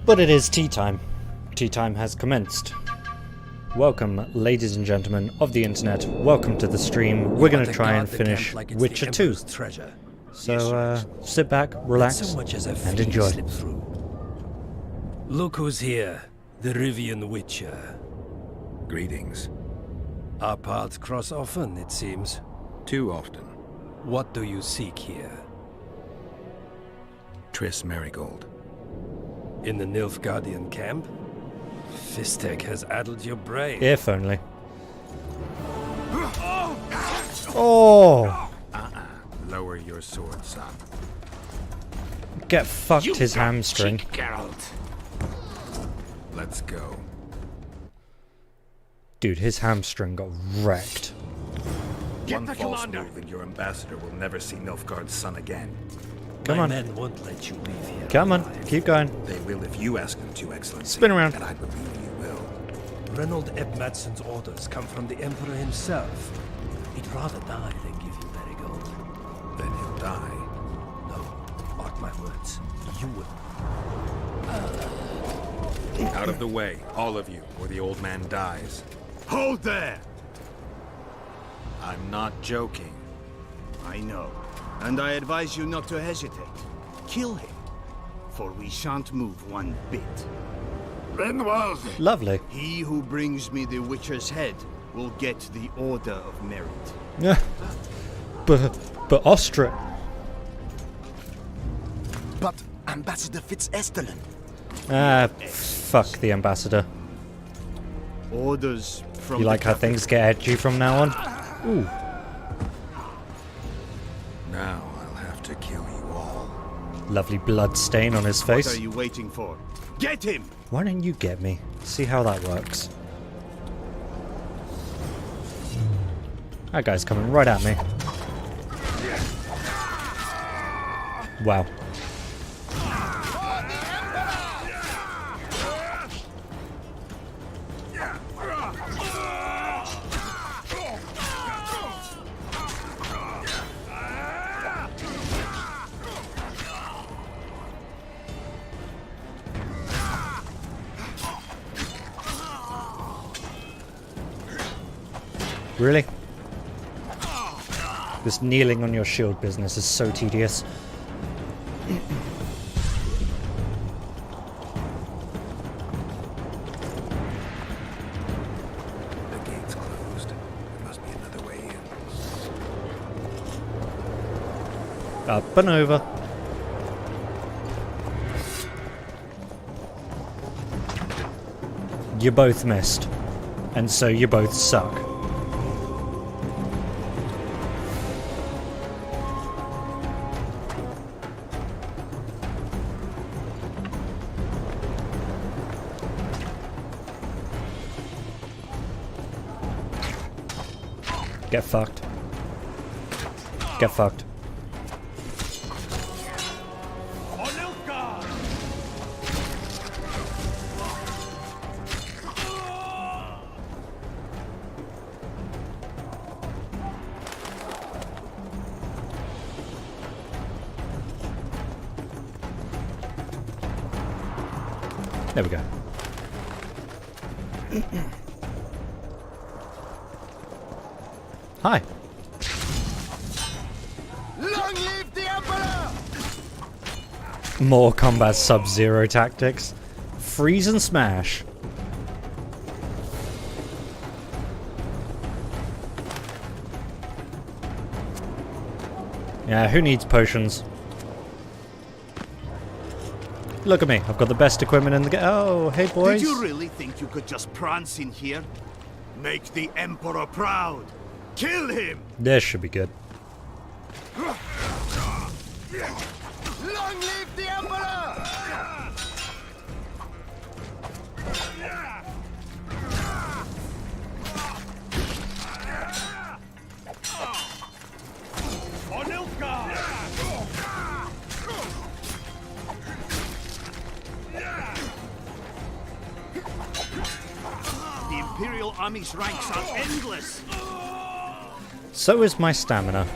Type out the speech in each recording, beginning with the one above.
But it is tea time. Tea time has commenced. Welcome, ladies and gentlemen of the internet. Welcome to the stream. We're going to try and finish Witcher 2. So sit back, relax, and enjoy. Look who's here, the Rivian Witcher. Greetings. Our paths cross often, it seems. Too often. What do you seek here? Triss Marigold. In the Nilfgaardian camp? Fistek has addled your brain. If only. Oh! Lower your sword, son. Get fucked his hamstring. Geralt. Let's go. Dude, his hamstring got wrecked. One false move and your ambassador will never see Nilfgaard's son again. Come My on. men won't let you leave here. Come on, alive. keep going. They will if you ask them to, Excellency. Spin around. And I believe you will. Reynold Ebmadsson's orders come from the Emperor himself. He'd rather die than give you Marigold. Then he'll die. No, mark my words. You will. Out of the way, all of you, or the old man dies. Hold there! I'm not joking. I know. And I advise you not to hesitate. Kill him. For we shan't move one bit. Renwald! Lovely. He who brings me the Witcher's head will get the Order of Merit. Yeah. But Ostrich. But Ambassador Fitz-Estelen. Fuck the ambassador. Orders from You like how things get edgy from now on? Ooh. Now I'll have to kill you all. Lovely blood stain on his What face. are you waiting for? Get him! Why don't you get me? See how that works. That guy's coming right at me. Wow. Really? This kneeling on your shield business is so tedious. The gate's closed. There must be another way in. Up and over. You both missed. And so you both suck. Get fucked. Get fucked. There we go. Hi. Long live the Emperor! More combat Sub-Zero tactics. Freeze and smash. Yeah, who needs potions? Look at me, I've got the best equipment in the game. Oh, hey boys. Did you really think you could just prance in here? Make the Emperor proud! Kill him! This should be good. Long live the Emperor! The Imperial Army's ranks are endless. So is my stamina.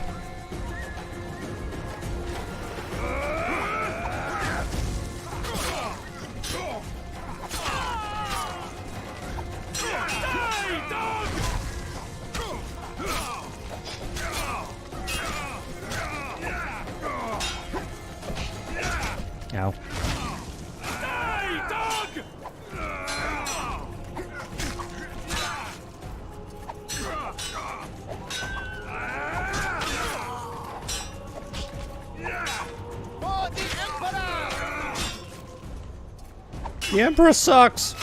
Ow. The Emperor sucks!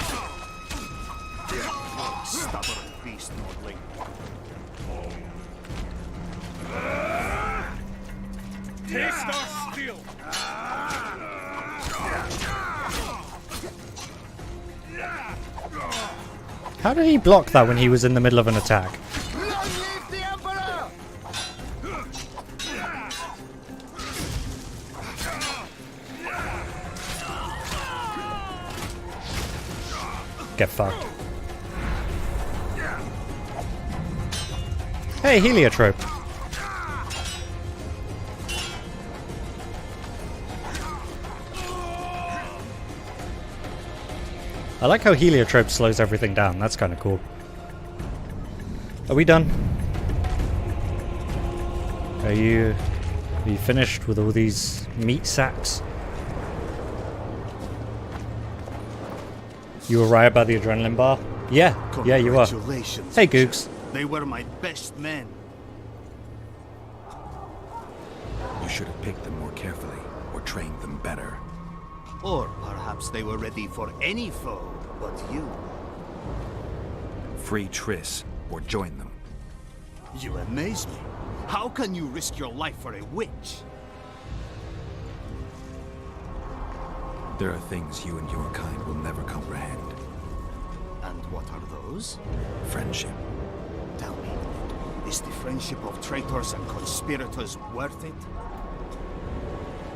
Stubborn beast, Nordling. Taste our steel! How did he block that when he was in the middle of an attack? Long live the Emperor! Get fucked. Hey, heliotrope. I like how heliotrope slows everything down. That's kind of cool. Are we done? Are you finished with all these meat sacks? You were right about the adrenaline bar? Yeah, you are. Congratulations. Hey, Googs. They were my best men. You should have picked them more carefully, or trained them better. Or perhaps they were ready for any foe but you. Free Triss, or join them. You amaze me. How can you risk your life for a witch? There are things you and your kind will never comprehend. And what are those? Friendship. Tell me, is the friendship of traitors and conspirators worth it?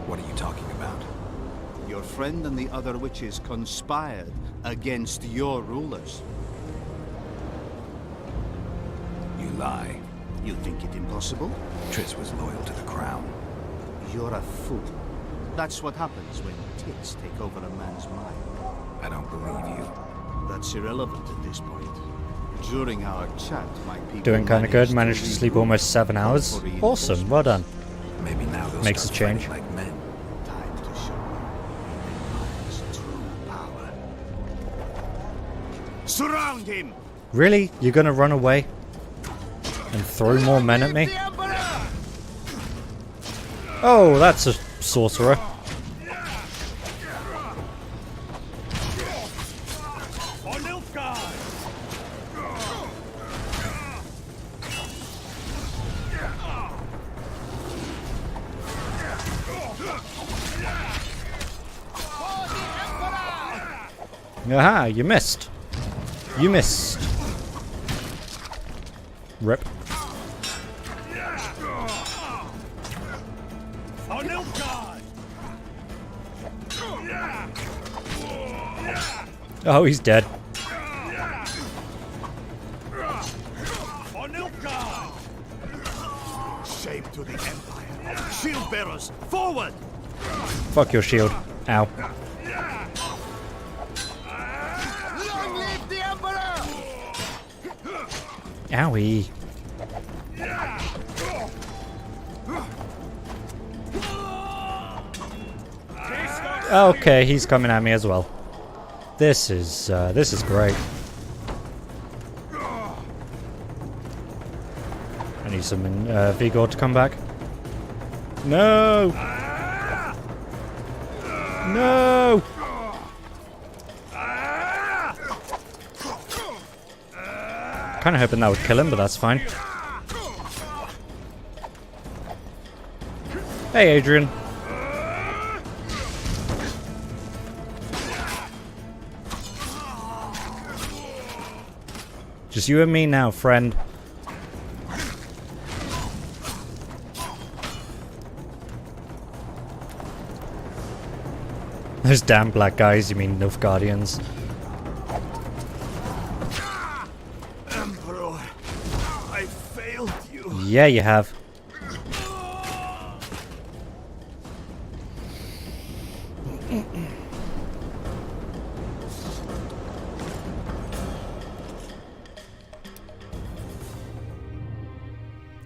What are you talking about? Your friend and the other witches conspired against your rulers. You lie. You think it impossible? Triss was loyal to the crown. You're a fool. That's what happens when tits take over a man's mind. I don't believe you. That's irrelevant at this point. During our chat, my people Doing kind of good. Managed to sleep almost 7 hours. Awesome. Well done. Maybe now they'll Makes start a change. fighting like men. Time to show Empire's true power. Surround him! Really? You're gonna run away? And throw more men at me? The Emperor! Oh, that's a sorcerer. For Nilfgaard! Aha, you missed. You missed. Rip. For Nilfgaard! Oh, he's dead. For Nilfgaard! Shame to the Empire. Shield bearers, forward! Fuck your shield. Ow. Long live the Emperor! Owie. Okay, he's coming at me as well. This is great. I need some Vigor to come back. No! No! Kind of hoping that would kill him, but that's fine. Hey, Adrian. Just you and me now, friend. Those damn black guys, you mean Nilfgaardians. Emperor, I failed you. Yeah, you have.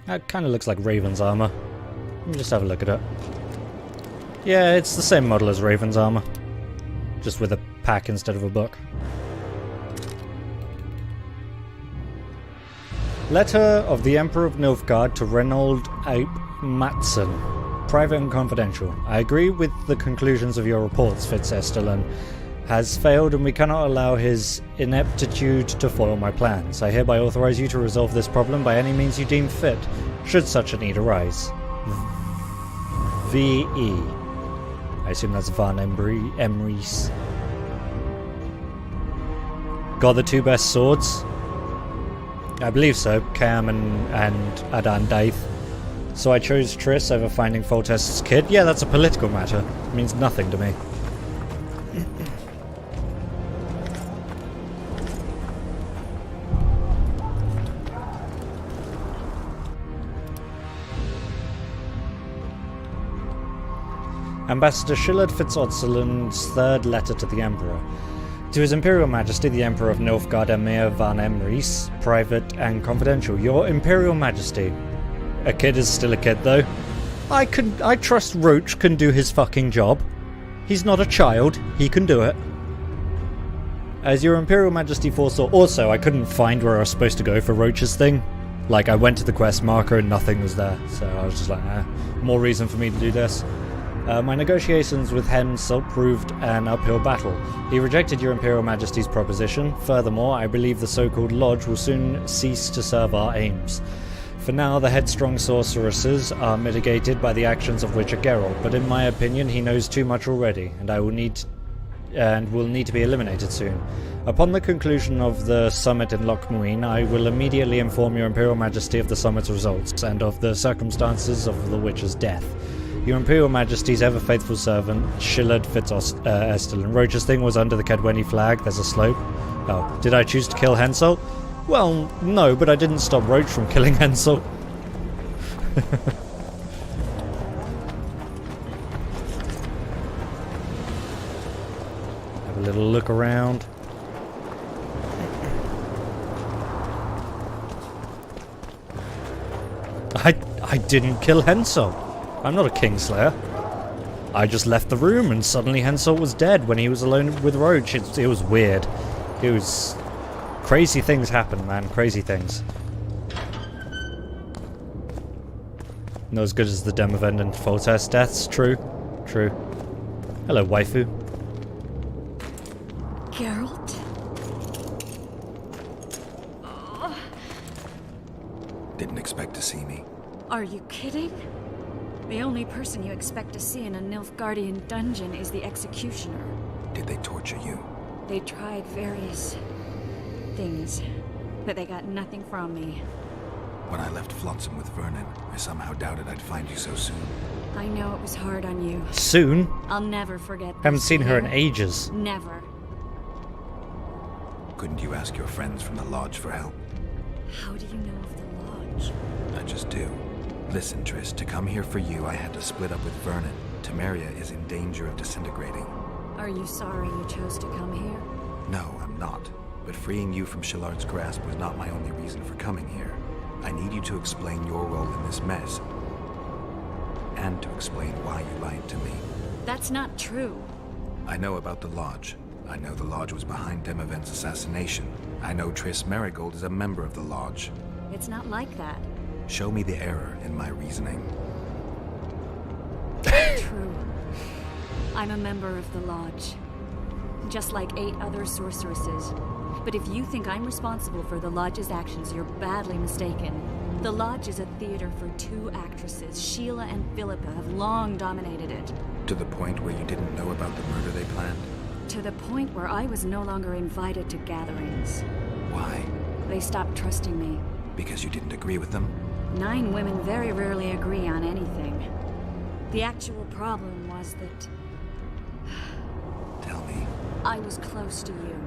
That kind of looks like Raven's armor. Let me just have a look at it. Yeah, it's the same model as Raven's armor. Just with a pack instead of a book. Letter of the Emperor of Nilfgaard to Reynold Ape Matson. Private and confidential. I agree with the conclusions of your reports, Fitzestelen has failed and we cannot allow his ineptitude to foil my plans. I hereby authorize you to resolve this problem by any means you deem fit, should such a need arise. V.E. I assume that's Van Emrys. Got the two best swords? I believe so, Cam and Adan Daith. So I chose Triss over finding Foltest's kid? Yeah, that's a political matter. It means nothing to me. Ambassador Shillard Fitzostlin's third letter to the Emperor. To His Imperial Majesty, the Emperor of Nilfgaard Emir Van Emrys, private and confidential. Your Imperial Majesty. A kid is still a kid, though. I trust Roach can do his fucking job. He's not a child. He can do it. As Your Imperial Majesty foresaw. Also, I couldn't find where I was supposed to go for Roach's thing. Like, I went to the quest marker and nothing was there. So I was just like, more reason for me to do this. My negotiations with Hensel proved an uphill battle. He rejected Your Imperial Majesty's proposition. Furthermore, I believe the so-called Lodge will soon cease to serve our aims. For now, the headstrong sorceresses are mitigated by the actions of Witcher Geralt, but in my opinion, he knows too much already, and will need to be eliminated soon. Upon the conclusion of the summit in Lochmuin, I will immediately inform Your Imperial Majesty of the summit's results, and of the circumstances of the Witcher's death. Your Imperial Majesty's ever-faithful servant, Shillard Fitzestelen. Roach's thing was under the Cadwenny flag. There's a slope. Oh, did I choose to kill Hensel? Well, no, but I didn't stop Roach from killing Hensel. Have a little look around. I didn't kill Hensel. I'm not a Kingslayer. I just left the room and suddenly Hensel was dead when he was alone with Roach. It was weird. It was... Crazy things happen, man. Crazy things. Not as good as the Demavend and Foltest deaths. True. True. Hello, waifu. Geralt? Didn't expect to see me. Are you kidding? The only person you expect to see in a Nilfgaardian dungeon is the executioner. Did they torture you? They tried various things, but they got nothing from me. When I left Flotsam with Vernon, I somehow doubted I'd find you so soon. I know it was hard on you. Soon? I'll never forget this. Haven't seen her in ages. Never. Couldn't you ask your friends from the Lodge for help? How do you know of the Lodge? I just do. Listen, Triss, to come here for you, I had to split up with Vernon. Temeria is in danger of disintegrating. Are you sorry you chose to come here? No, I'm not. But freeing you from Shillard's grasp was not my only reason for coming here. I need you to explain your role in this mess. And to explain why you lied to me. That's not true. I know about the Lodge. I know the Lodge was behind Demavend's assassination. I know Triss Marigold is a member of the Lodge. It's not like that. Show me the error in my reasoning. True. I'm a member of the Lodge. Just like 8 other sorceresses. But if you think I'm responsible for the Lodge's actions, you're badly mistaken. The Lodge is a theater for 2 actresses. Sheila and Philippa have long dominated it. To the point where you didn't know about the murder they planned? To the point where I was no longer invited to gatherings. Why? They stopped trusting me. Because you didn't agree with them? 9 women very rarely agree on anything. The actual problem was that Tell me. I was close to you.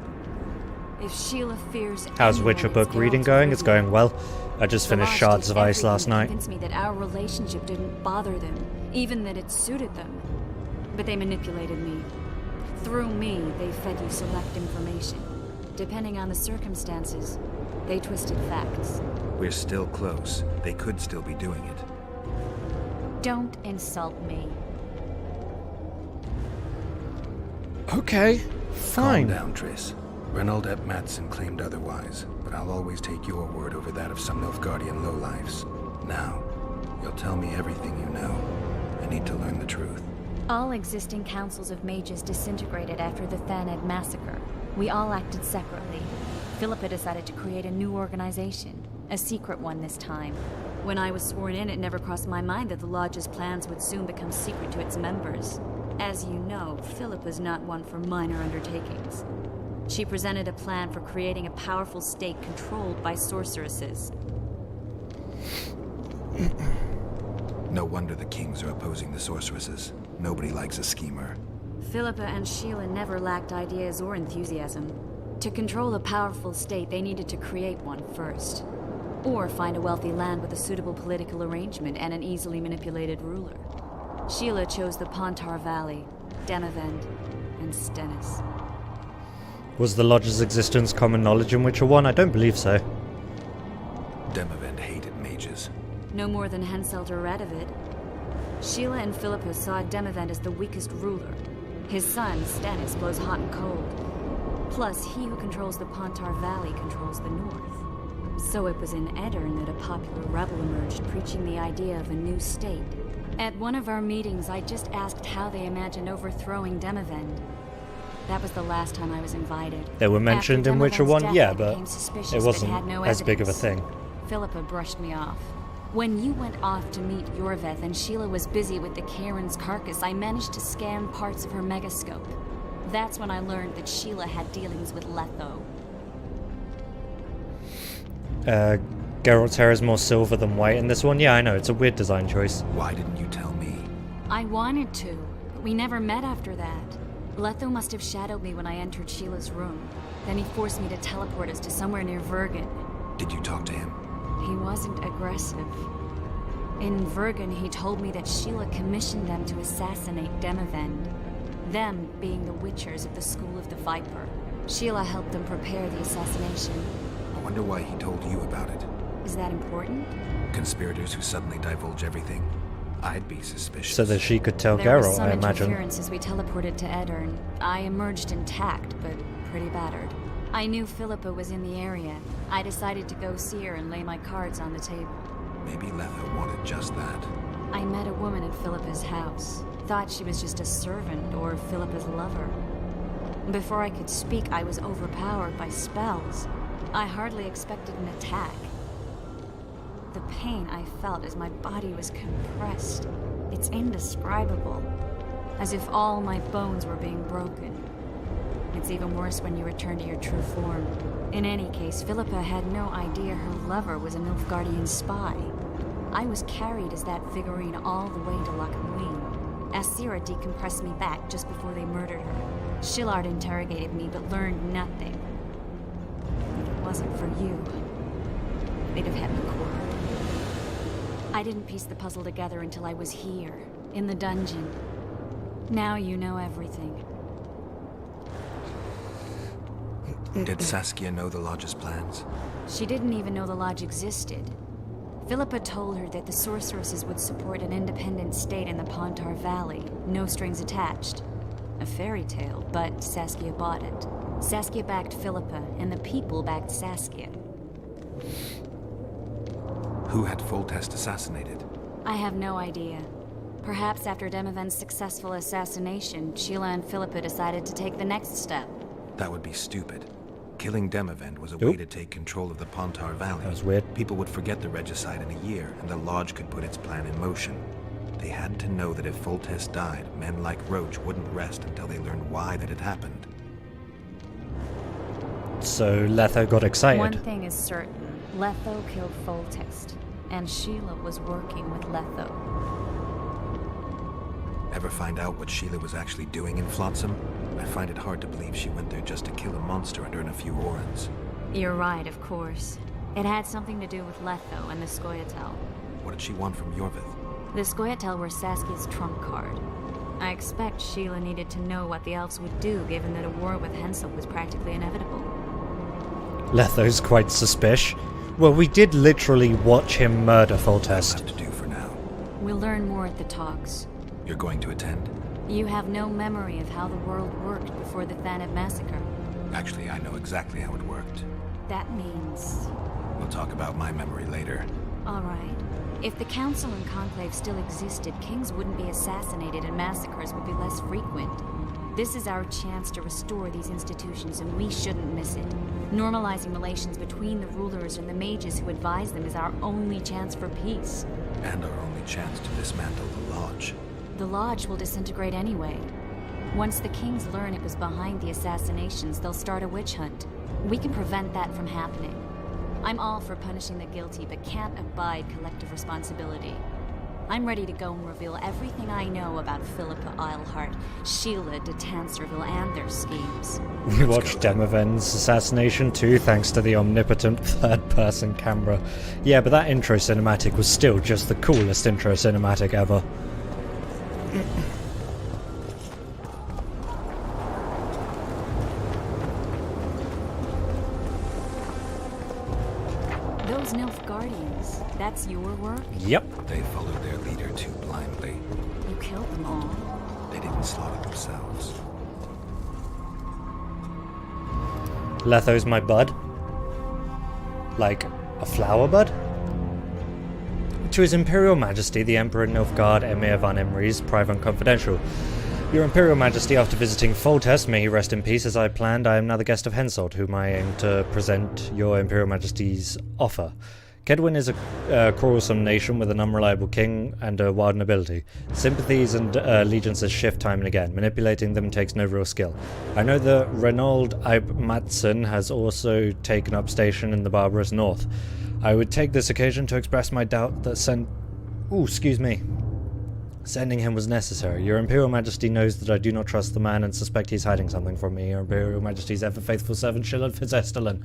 If Sheila fears How's anyone, Witcher book it's reading Geralt going? It's Rivia. going well. I just The finished Lodge Shards did of Ice everything last to night. convince me that our relationship didn't bother them, even that it suited them. But they manipulated me. Through me, they fed you select information. Depending on the circumstances, they twisted facts. We're still close. They could still be doing it. Don't insult me. Okay, fine. Calm down, Triss. Reynold Ep Matson claimed otherwise, but I'll always take your word over that of some Nilfgaardian lowlifes. Now, you'll tell me everything you know. I need to learn the truth. All existing councils of mages disintegrated after the Thaned massacre. We all acted separately. Philippa decided to create a new organization. A secret one this time. When I was sworn in, it never crossed my mind that the Lodge's plans would soon become secret to its members. As you know, Philippa's not one for minor undertakings. She presented a plan for creating a powerful state controlled by sorceresses. No wonder the kings are opposing the sorceresses. Nobody likes a schemer. Philippa and Sheila never lacked ideas or enthusiasm. To control a powerful state, they needed to create one first. Or find a wealthy land with a suitable political arrangement and an easily manipulated ruler. Sheila chose the Pontar Valley, Demavend, and Stennis. Was the Lodge's existence common knowledge in Witcher 1? I don't believe so. Demavend hated mages. No more than Henselt read of it. Sheila and Philippa saw Demavend as the weakest ruler. His son, Stennis, blows hot and cold. Plus, he who controls the Pontar Valley controls the north. So it was in Edirn that a popular rebel emerged, preaching the idea of a new state. At one of our meetings, I just asked how they imagined overthrowing Demavend. That was the last time I was invited. They were mentioned After in Witcher Demavend's 1, death, yeah, I but became suspicious it wasn't had no as big of a evidence. thing. Philippa brushed me off. When you went off to meet Yorveth and Sheila was busy with the Karen's carcass, I managed to scan parts of her megascope. That's when I learned that Sheila had dealings with Letho. Geralt's hair is more silver than white in this one. Yeah, I know, it's a weird design choice. Why didn't you tell me? I wanted to, but we never met after that. Letho must have shadowed me when I entered Sheila's room. Then he forced me to teleport us to somewhere near Vergen. Did you talk to him? He wasn't aggressive. In Vergen, he told me that Sheila commissioned them to assassinate Demavend. Them being the Witchers of the School of the Viper. Sheila helped them prepare the assassination. I wonder why he told you about it. Is that important? Conspirators who suddenly divulge everything. I'd be suspicious. So that she could tell There was Geralt, some I imagine. interference as we teleported to Edirn. I emerged intact, but pretty battered. I knew Philippa was in the area. I decided to go see her and lay my cards on the table. Maybe Letho wanted just that. I met a woman at Philippa's house. Thought she was just a servant or Philippa's lover. Before I could speak, I was overpowered by spells. I hardly expected an attack. The pain I felt as my body was compressed. It's indescribable. As if all my bones were being broken. It's even worse when you return to your true form. In any case, Philippa had no idea her lover was a Nilfgaardian spy. I was carried as that figurine all the way to Loch Wing. Asira decompressed me back just before they murdered her. Shillard interrogated me but learned nothing. If it wasn't for you, they'd have had me quartered. I didn't piece the puzzle together until I was here, in the dungeon. Now you know everything. Did Saskia know the Lodge's plans? She didn't even know the Lodge existed. Philippa told her that the sorceresses would support an independent state in the Pontar Valley, no strings attached. A fairy tale, but Saskia bought it. Saskia backed Philippa, and the people backed Saskia. Who had Foltest assassinated? I have no idea. Perhaps after Demavend's successful assassination, Sheila and Philippa decided to take the next step. That would be stupid. Killing Demavend was a way to take control of the Pontar Valley. That was weird. People would forget the regicide in a year, and the Lodge could put its plan in motion. They had to know that if Foltest died, men like Roach wouldn't rest until they learned why that had happened. So Letho got excited. One thing is certain. Letho killed Foltest, and Sheila was working with Letho. Ever find out what Sheila was actually doing in Flotsam? I find it hard to believe she went there just to kill a monster and earn a few orans. You're right, of course. It had something to do with Letho and the Scoia'tael. What did she want from Yorvith? The Scoia'tael were Saskia's trump card. I expect Sheila needed to know what the elves would do, given that a war with Henselt was practically inevitable. Letho's quite suspicious. Well, we did literally watch him murder That'll Foltest. have to do for now. We'll learn more at the talks. You're going to attend? You have no memory of how the world worked before the Thanid massacre. Actually, I know exactly how it worked. That means... We'll talk about my memory later. Alright. If the Council and Conclave still existed, kings wouldn't be assassinated and massacres would be less frequent. This is our chance to restore these institutions, and we shouldn't miss it. Normalizing relations between the rulers and the mages who advise them is our only chance for peace. And our only chance to dismantle the Lodge. The Lodge will disintegrate anyway. Once the kings learn it was behind the assassinations, they'll start a witch hunt. We can prevent that from happening. I'm all for punishing the guilty, but can't abide collective responsibility. I'm ready to go and reveal everything I know about Philippa Eilhart, Sheila de Tanserville, and their schemes. We watched Demoven's assassination too, thanks to the omnipotent third-person camera. Yeah, but that intro cinematic was still just the coolest intro cinematic ever. Those Nilfgaardians, that's your work? Yep. They followed their leader too blindly. You killed them all. They didn't slaughter themselves. Letho's my bud. Like a flower bud? To His Imperial Majesty, the Emperor Nilfgaard Emir van Emrys, Private and Confidential. Your Imperial Majesty, after visiting Foltest, may he rest in peace as I planned, I am now the guest of Henselt, whom I aim to present your Imperial Majesty's offer. Kedwin is a quarrelsome nation with an unreliable king and a wild nobility. Sympathies and allegiances shift time and again. Manipulating them takes no real skill. I know that Reynold Ib Matson has also taken up station in the barbarous north. I would take this occasion to express my doubt that sending him was necessary. Your Imperial Majesty knows that I do not trust the man and suspect he's hiding something from me. Your Imperial Majesty's ever-faithful servant, Shillard Fitzestalen.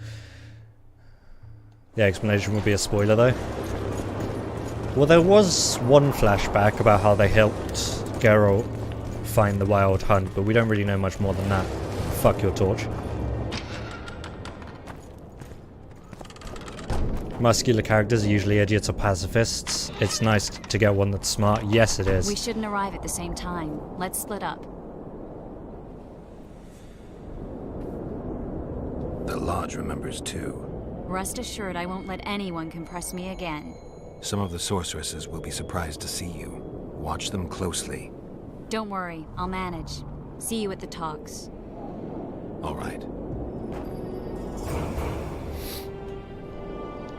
The explanation would be a spoiler, though. Well, there was one flashback about how they helped Geralt find the Wild Hunt, but we don't really know much more than that. Fuck your torch. Muscular characters are usually idiots or pacifists. It's nice to get one that's smart. Yes, it is. We shouldn't arrive at the same time. Let's split up. The Lodge remembers too. Rest assured I won't let anyone compress me again. Some of the sorceresses will be surprised to see you. Watch them closely. Don't worry, I'll manage. See you at the talks. All right.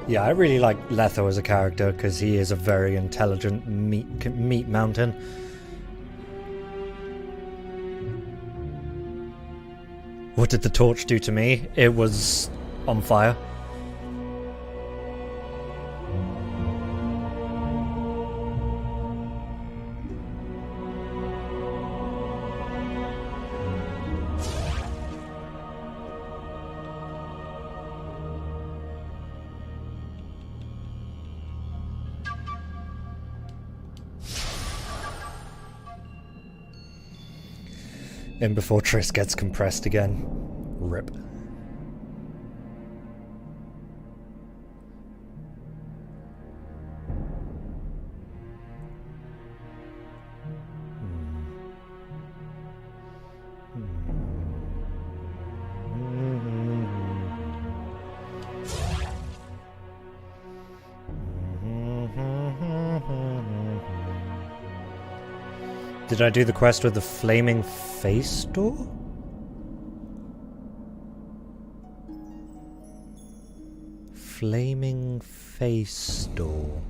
Yeah, I really like Letho as a character because he is a very intelligent meat mountain. What did the torch do to me? It was on fire. And before Triss gets compressed again. Rip. Did I do the quest with the flaming face door? Flaming face door.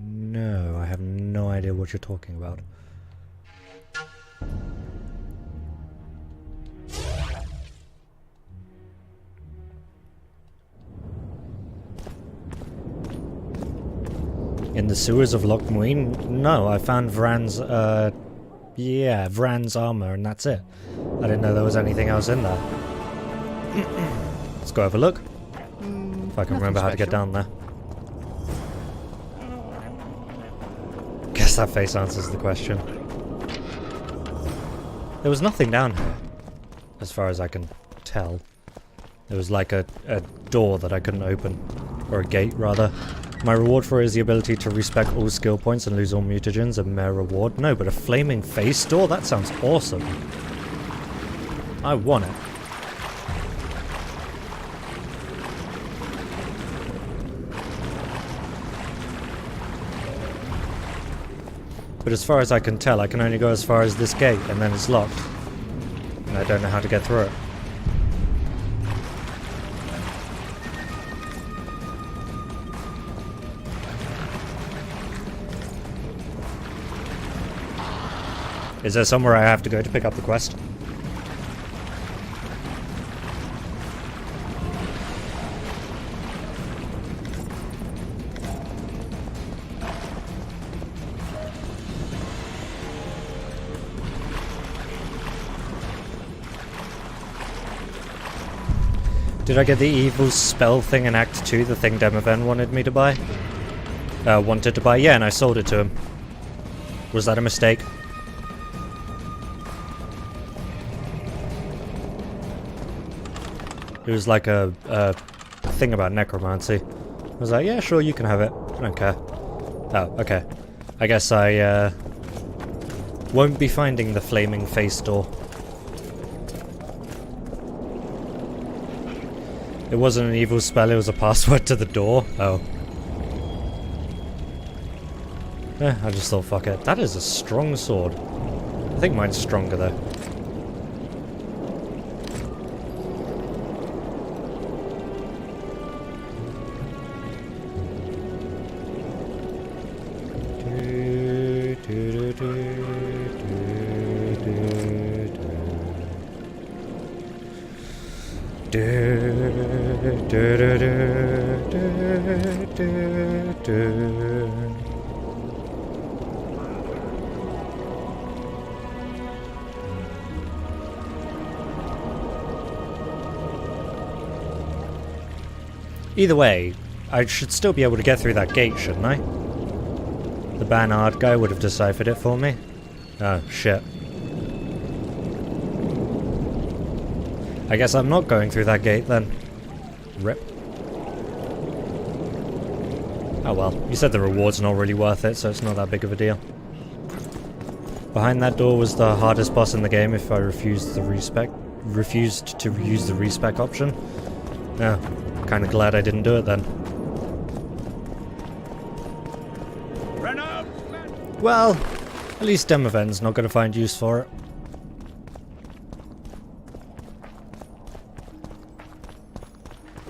No, I have no idea what you're talking about. In the sewers of Loch Muin? No, I found Vran's armor and that's it. I didn't know there was anything else in there. Let's go have a look. If I can remember how to get down there. Guess that face answers the question. There was nothing down here, as far as I can tell. There was like a door that I couldn't open. Or a gate, rather. My reward for it is the ability to respec all skill points and lose all mutagens. A mere reward? No, but a flaming face door? That sounds awesome. I want it. But as far as I can tell, I can only go as far as this gate, and then it's locked. And I don't know how to get through it. Is there somewhere I have to go to pick up the quest? Did I get the evil spell thing in Act 2, the thing Demoven wanted me to buy? Wanted to buy? Yeah, and I sold it to him. Was that a mistake? It was like a thing about necromancy. I was like, yeah, sure, you can have it. I don't care. Oh, okay. I guess I won't be finding the flaming face door. It wasn't an evil spell, it was a password to the door. Oh. I just thought, fuck it. That is a strong sword. I think mine's stronger though. Either way, I should still be able to get through that gate, shouldn't I? The Banard guy would have deciphered it for me. Oh, shit. I guess I'm not going through that gate then. Rip. Oh well, you said the reward's not really worth it, so it's not that big of a deal. Behind that door was the hardest boss in the game if I refused to use the respec option. Yeah, kinda glad I didn't do it then. Well, at least Demoven's not gonna find use for it.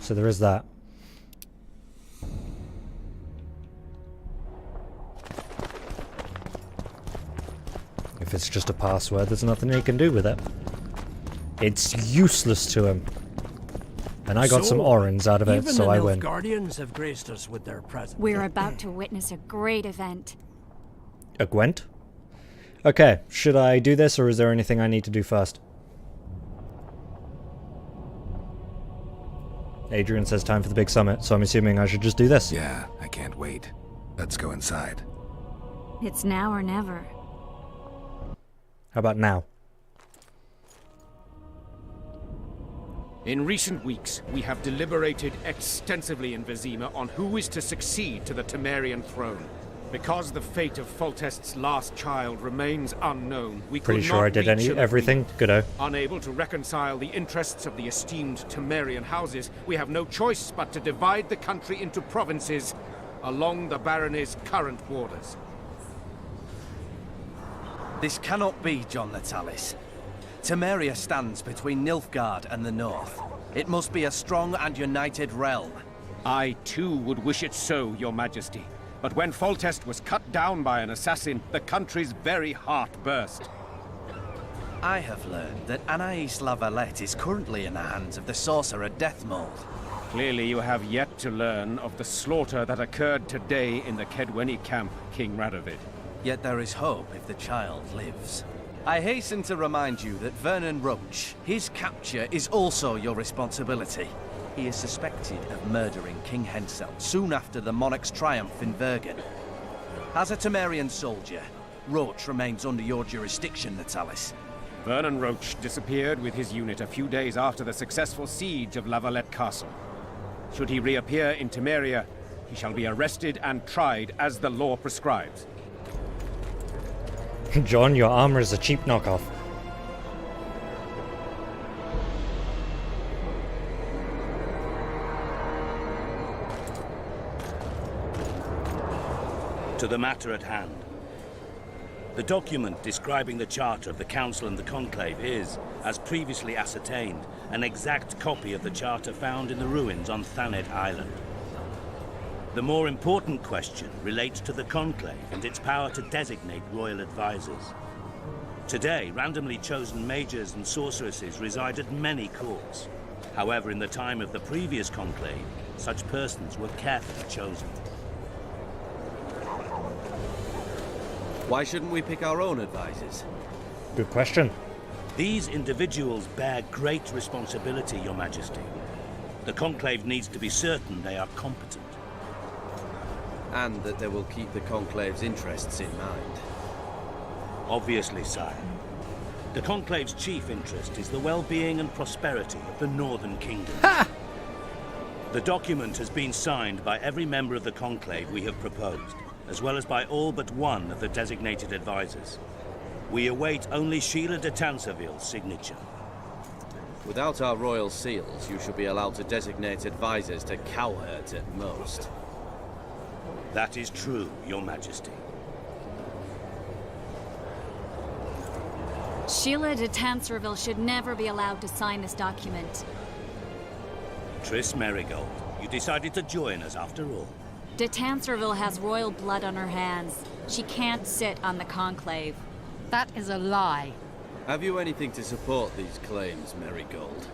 So there is that. If it's just a password, there's nothing he can do with it. It's useless to him. And I got some orans out of it, so I win. Even the Nilfgaardians have graced us with their presence. We're about to witness a great event. A Gwent? Okay, should I do this, or is there anything I need to do first? Adrian says time for the big summit, so I'm assuming I should just do this. Yeah, I can't wait. Let's go inside. It's now or never. How about now? In recent weeks, we have deliberated extensively in Vizima on who is to succeed to the Temerian throne. Because the fate of Foltest's last child remains unknown, we Pretty could sure not I did reach everything. Goodo. Unable to reconcile the interests of the esteemed Temerian houses, we have no choice but to divide the country into provinces along the barony's current borders. This cannot be, John Natalis. Temeria stands between Nilfgaard and the north. It must be a strong and united realm. I, too, would wish it so, Your Majesty. But when Foltest was cut down by an assassin, the country's very heart burst. I have learned that Anais La Valette is currently in the hands of the sorcerer Deathmold. Clearly you have yet to learn of the slaughter that occurred today in the Kedweni camp, King Radovid. Yet there is hope if the child lives. I hasten to remind you that Vernon Roach, his capture is also your responsibility. He is suspected of murdering King Hensel soon after the monarch's triumph in Vergen. As a Temerian soldier, Roach remains under your jurisdiction, Natalis. Vernon Roach disappeared with his unit a few days after the successful siege of La Valette Castle. Should he reappear in Temeria, He shall be arrested and tried as the law prescribes. John, your armor is a cheap knockoff. To the matter at hand. The document describing the charter of the Council and the Conclave is, as previously ascertained, an exact copy of the charter found in the ruins on Thanet Island. The more important question relates to the Conclave and its power to designate royal advisors. Today, randomly chosen mages and sorceresses reside at many courts. However, in the time of the previous Conclave, such persons were carefully chosen. Why shouldn't we pick our own advisors? Good question. These individuals bear great responsibility, Your Majesty. The Conclave needs to be certain they are competent. And that they will keep the Conclave's interests in mind. Obviously, sire. The Conclave's chief interest is the well-being and prosperity of the Northern Kingdom. Ha! The document has been signed by every member of the Conclave we have proposed, as well as by all but one of the designated advisors. We await only Sheila de Tanserville's signature. Without our royal seals, you should be allowed to designate advisors to cowherds at most. That is true, Your Majesty. Sheila de Tanserville should never be allowed to sign this document. Triss Merigold, you decided to join us after all. De Tanserville has royal blood on her hands. She can't sit on the Conclave. That is a lie. Have you anything to support these claims, Merigold?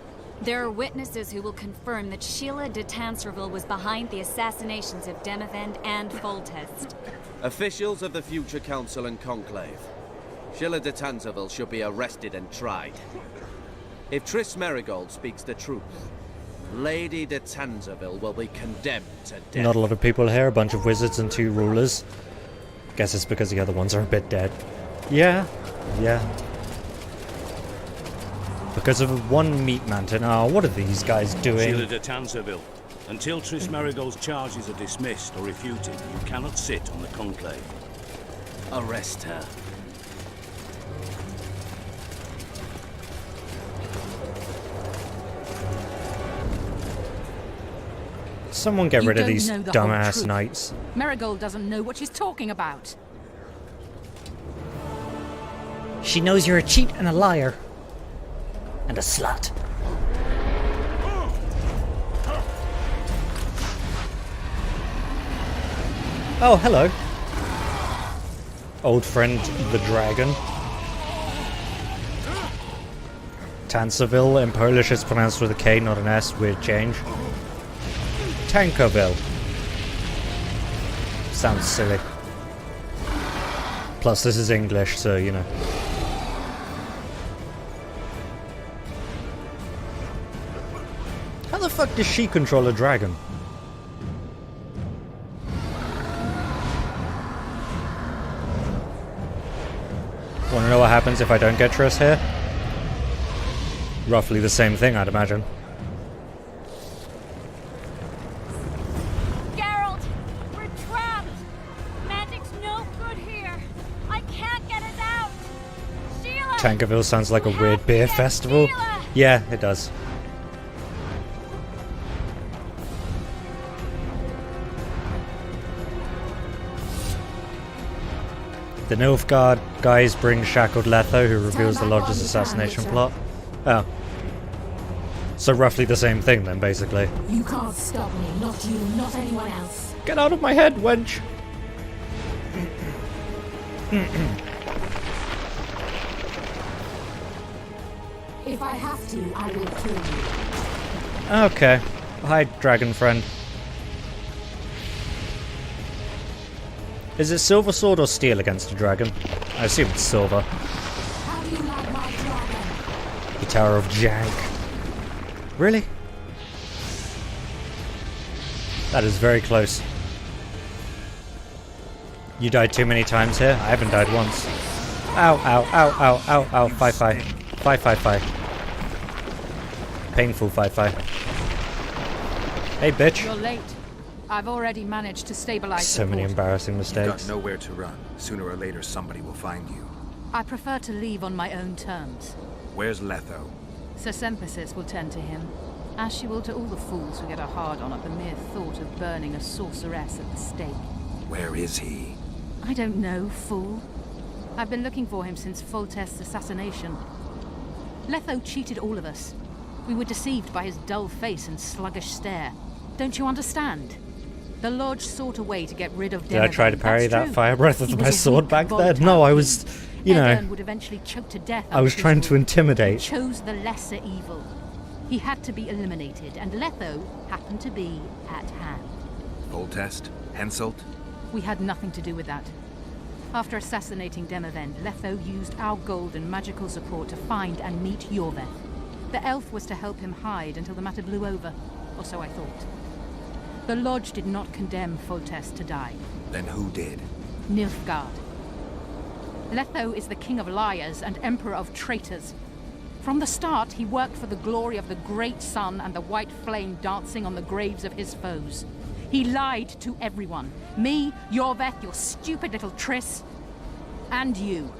There are witnesses who will confirm that Sheila de Tanserville was behind the assassinations of Demavend and Foltest. Officials of the future Council and Conclave. Sheila de Tanserville should be arrested and tried. If Triss Merigold speaks the truth, Lady de Tanserville will be condemned to death. Not a lot of people here, a bunch of wizards and 2 rulers. Guess it's because the other ones are a bit dead. Yeah. Because of one meat mountain. Oh, what are these guys doing? Sheila de Tanserville, until Triss Merigold's charges are dismissed or refuted, you cannot sit on the Conclave. Arrest her. Someone get You rid of don't these know the whole dumbass truth. knights. Marigold doesn't know what she's talking about. She knows you're a cheat and a liar. And a slut. Oh, hello. Old friend, the dragon. Tanserville in Polish is pronounced with a K, not an S. Weird change. Tankerville. Sounds silly. Plus, this is English, so you know. How the fuck does she control a dragon? Wanna know what happens if I don't get Triss here? Roughly the same thing, I'd imagine. Geralt! We're trapped! Magic's no good here! I can't get us out! Sheila! Tankerville sounds like a weird beer festival. Sheila! Yeah, it does. The Nilfgaard guys bring shackled Letho, who reveals the Lodge's assassination plot. Oh. So roughly the same thing then, basically. You can't stop me, not you, not anyone else. Get out of my head, wench! If I have to, I will kill you. Okay. Hi, dragon friend. Is it silver sword or steel against a dragon? I assume it's silver. How do you like my dragon? The Tower of Jank. Really? That is very close. You died too many times here? I haven't died once. Ow, ow, ow, ow, ow, ow. 5-5. 5-5-5. Painful 5-5. Hey, bitch. You're late. I've already managed to stabilize So the many port. embarrassing You've got mistakes. nowhere to run. Sooner or later, somebody will find you. I prefer to leave on my own terms. Where's Letho? Sir Sempesis will tend to him, as she will to all the fools who get a hard-on at the mere thought of burning a sorceress at the stake. Where is he? I don't know, fool. I've been looking for him since Foltest's assassination. Letho cheated all of us. We were deceived by his dull face and sluggish stare. Don't you understand? The Lodge sought a way to get rid of Did I try to parry that fire breath with He my was a sword weak, back there? volatile No, I king. was, you know, Edern would eventually choke to death I was under trying his to rule. intimidate. He chose the lesser evil. He had to be eliminated, and Letho happened to be at hand. Foltest? Henselt? We had nothing to do with that. After assassinating Demavend, Letho used our gold and magical support to find and meet Yorveth. The elf was to help him hide until the matter blew over, or so I thought. The Lodge did not condemn Foltest to die. Then who did? Nilfgaard. Letho is the king of liars and emperor of traitors. From the start, he worked for the glory of the great sun and the white flame dancing on the graves of his foes. He lied to everyone. Me, Yorveth, your stupid little Triss, and you.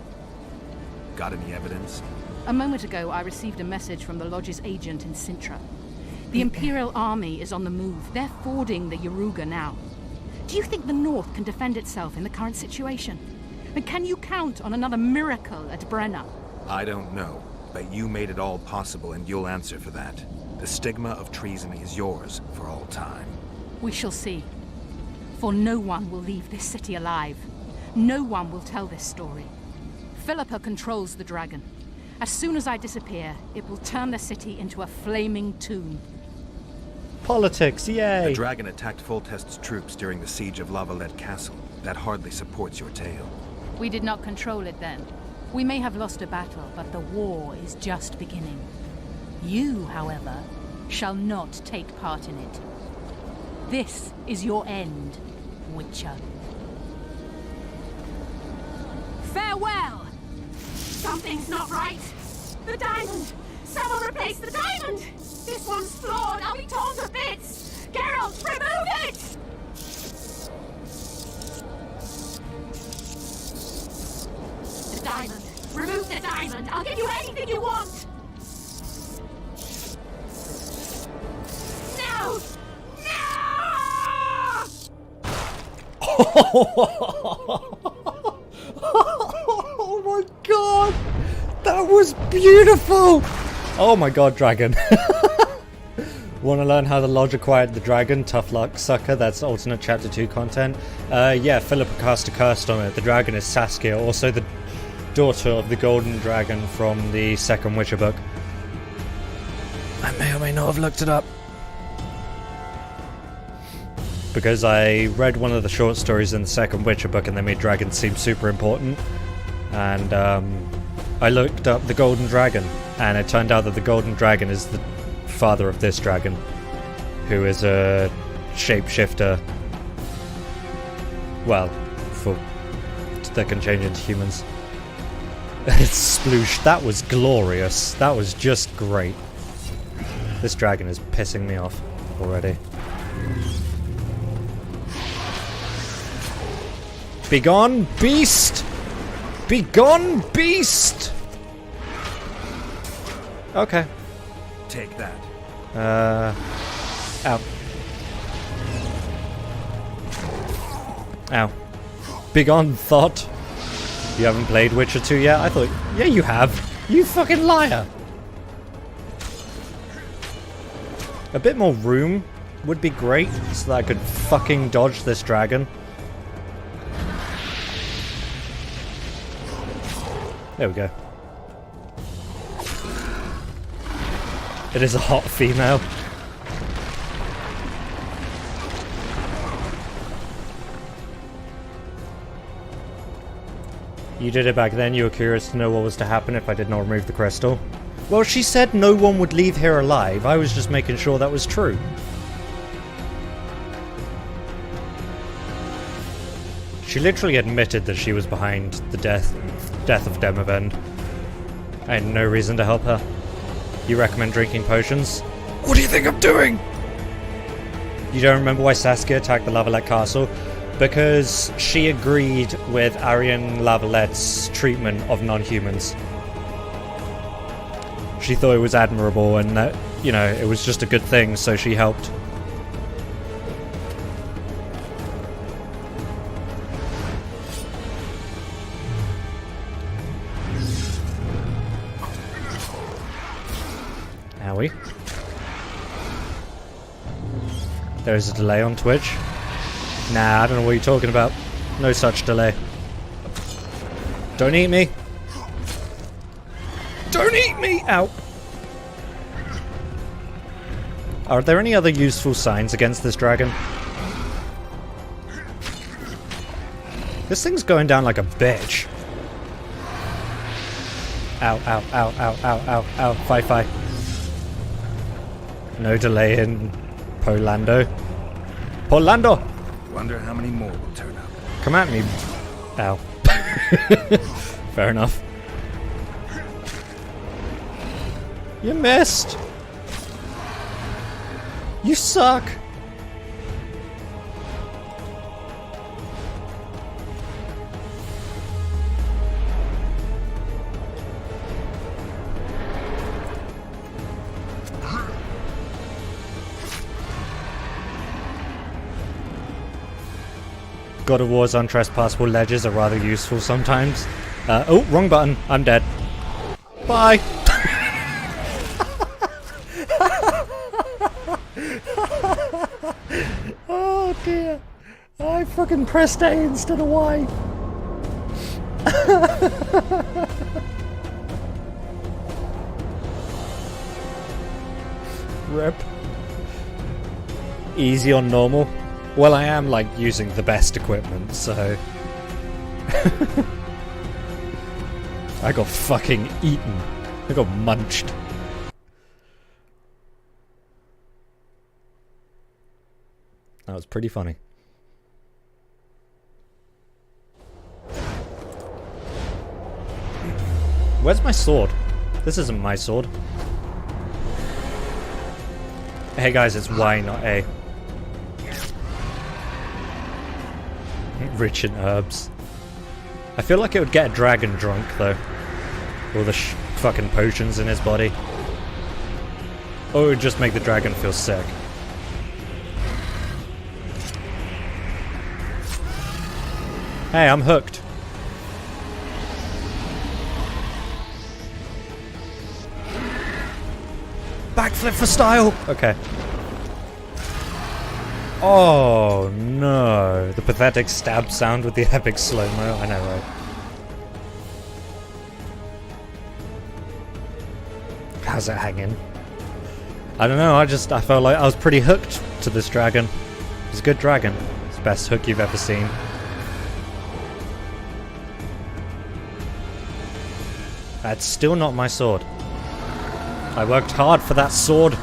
Got any evidence? A moment ago, I received a message from the Lodge's agent in Sintra. The Imperial Army is on the move. They're fording the Yaruga now. Do you think the North can defend itself in the current situation? And can you count on another miracle at Brenna? I don't know, but you made it all possible and you'll answer for that. The stigma of treason is yours for all time. We shall see. For no one will leave this city alive. No one will tell this story. Philippa controls the dragon. As soon as I disappear, it will turn the city into a flaming tomb. Politics, yay! The dragon attacked Foltest's troops during the siege of Lavalette Castle. That hardly supports your tale. We did not control it then. We may have lost a battle, but the war is just beginning. You, however, shall not take part in it. This is your end, Witcher. Farewell! Something's not right. The diamond! Someone replace the diamond! This one's flawed! I'll be torn to bits! Geralt, remove it! The diamond! Remove the diamond! I'll give you anything you want! No! No! Oh my god! That was beautiful! Oh my god, dragon. Want to learn how the Lodge acquired the dragon? Tough luck, sucker. That's alternate chapter 2 content. Yeah, Philippa cast a curse on it. The dragon is Saskia, also the daughter of the golden dragon from the second Witcher book. I may or may not have looked it up. Because I read one of the short stories in the second Witcher book and they made dragons seem super important. And I looked up the golden dragon, and it turned out that the golden dragon is the father of this dragon, who is a shapeshifter. Well, that can change into humans. It's sploosh. That was glorious. That was just great. This dragon is pissing me off already. Begone, beast! Begone, beast! Okay. Take that. Ow. Ow. Begone, thought. You haven't played Witcher 2 yet? I thought... Yeah, you have. You fucking liar. A bit more room would be great, so that I could fucking dodge this dragon. There we go. It is a hot female. You did it back then. You were curious to know what was to happen if I did not remove the crystal. Well, she said no one would leave here alive. I was just making sure that was true. She literally admitted that she was behind the death of Demavend. I had no reason to help her. You recommend drinking potions? What do you think I'm doing? You don't remember why Saskia attacked the Lavalette castle? Because she agreed with Arian Lavalette's treatment of non-humans. She thought it was admirable and that, you know, it was just a good thing, so she helped. Owie. There's a delay on Twitch. Nah, I don't know what you're talking about. No such delay. Don't eat me. Don't eat me! Ow. Are there any other useful signs against this dragon? This thing's going down like a bitch. Ow, ow, ow, ow, ow, ow, ow. Fi. No delay in Polando. Polando! Wonder how many more will turn up. Come at me. Ow. Fair enough. You missed! You suck! God of War's untrespassable ledges are rather useful sometimes. Oh, wrong button. I'm dead. Bye! Oh dear. I fucking pressed A instead of Y. Rip. Easy on normal. Well, I am, like, using the best equipment, so... I got fucking eaten. I got munched. That was pretty funny. Where's my sword? This isn't my sword. Hey guys, it's Y, not A. Rich in herbs. I feel like it would get a dragon drunk, though. All the fucking potions in his body. Or it would just make the dragon feel sick. Hey, I'm hooked. Backflip for style! Okay. Oh no. The pathetic stab sound with the epic slow-mo. I know, right? How's it hanging? I don't know, I felt like I was pretty hooked to this dragon. It's a good dragon. It's the best hook you've ever seen. That's still not my sword. I worked hard for that sword.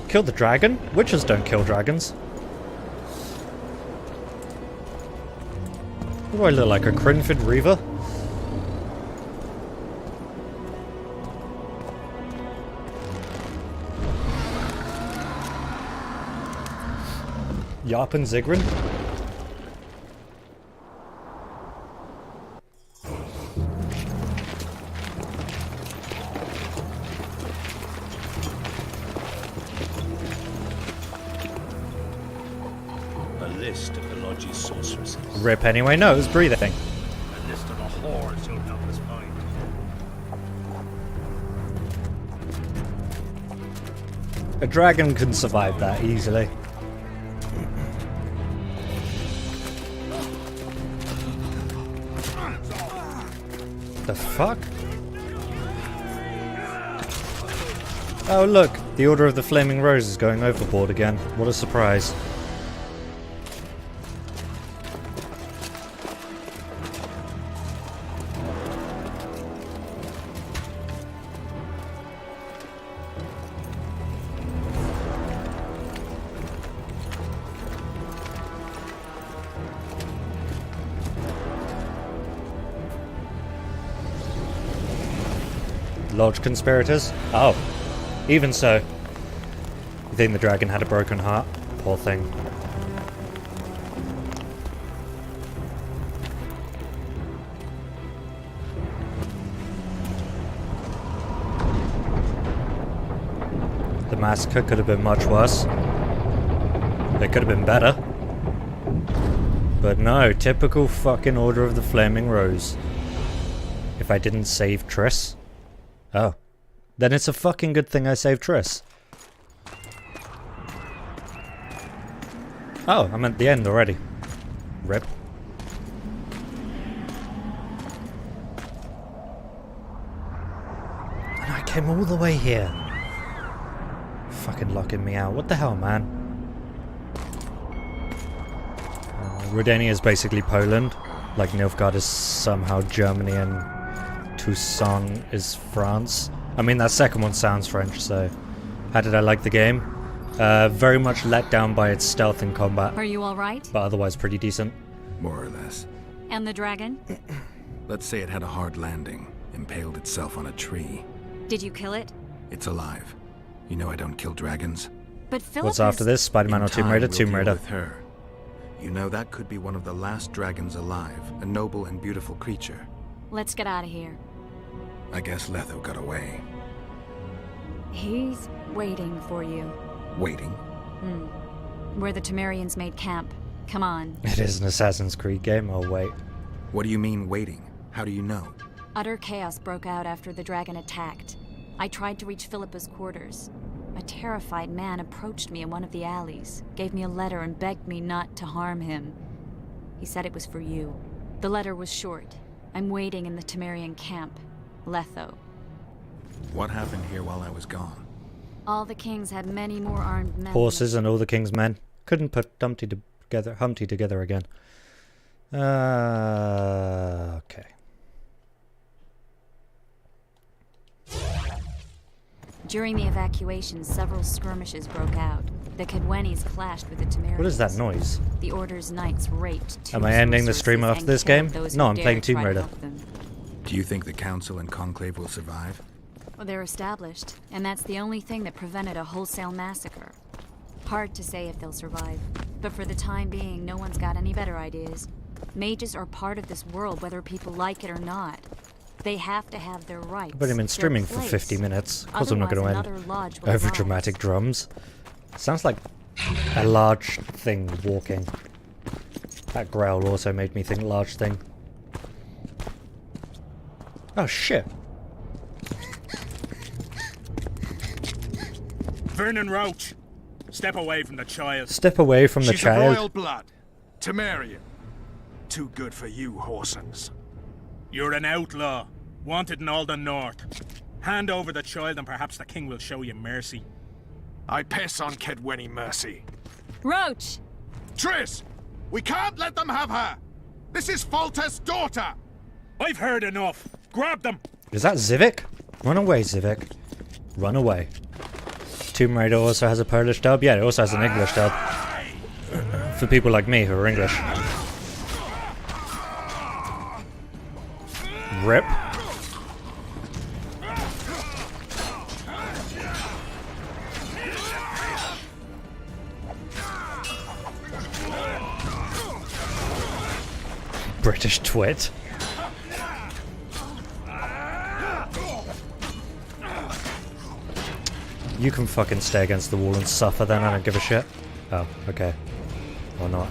Kill the dragon? Witches don't kill dragons. What do I look like, a Crinford Reaver? Yarp and Zigrin? Rip anyway. No, it was breathing. A list of the horrors you'll help us find. A dragon can survive that easily. The fuck? Oh look, the Order of the Flaming Rose is going overboard again. What a surprise. Lodge conspirators? Oh. Even so. You think the dragon had a broken heart? Poor thing. The massacre could have been much worse. It could have been better. But no, typical fucking Order of the Flaming Rose. If I didn't save Triss. Oh. Then it's a fucking good thing I saved Triss. Oh, I'm at the end already. Rip. And I came all the way here. Fucking locking me out. What the hell, man? Redania is basically Poland. Like Nilfgaard is somehow Germany and Toussaint is France. I mean, that second one sounds French, so... How did I like the game? Very much let down by its stealth in combat. Are you alright? But otherwise pretty decent. More or less. And the dragon? Let's say it had a hard landing, impaled itself on a tree. Did you kill it? It's alive. You know I don't kill dragons. But Philip What's after this? Spider-Man or Tomb Raider? Tomb Raider. With her. You know that could be one of the last dragons alive, a noble and beautiful creature. Let's get out of here. I guess Letho got away. He's waiting for you. Waiting? Where the Temerians made camp. Come on. It is an Assassin's Creed game. Oh, wait. What do you mean, waiting? How do you know? Utter chaos broke out after the dragon attacked. I tried to reach Philippa's quarters. A terrified man approached me in one of the alleys, gave me a letter and begged me not to harm him. He said it was for you. The letter was short. I'm waiting in the Temerian camp. Letho. What happened here while I was gone? All the kings had many more armed men. Horses and all the king's men. Couldn't put Humpty together again. Okay. During the evacuation, several skirmishes broke out. The Kedwenis clashed with the Temerians. What is that noise? The Order's knights raped two Am I ending the stream sorceresses after and this killed game? those No, who I'm dared playing Tomb try to Raider. help them. Do you think the Council and Conclave will survive? Well, they're established, and that's the only thing that prevented a wholesale massacre. Hard to say if they'll survive, but for the time being, no one's got any better ideas. Mages are part of this world, whether people like it or not. They have to have their rights. I've only been streaming for 50 minutes. Of course I'm not going to end over dramatic drums. Sounds like a large thing walking. That growl also made me think large thing. Oh shit. Vernon Roach, step away from the child. Step away from the child. She's royal blood. Temerian. Too good for you, Horsens. You're an outlaw, wanted in all the north. Hand over the child and perhaps the king will show you mercy. I piss on Kedweni mercy. Roach! Triss! We can't let them have her! This is Foltest's daughter! I've heard enough. Grab them! Is that Zivik? Run away, Zivik. Run away. Tomb Raider also has a Polish dub? Yeah, it also has an English dub. For people like me who are English. Rip. British twit. You can fucking stay against the wall and suffer then, I don't give a shit. Oh, okay. Or not.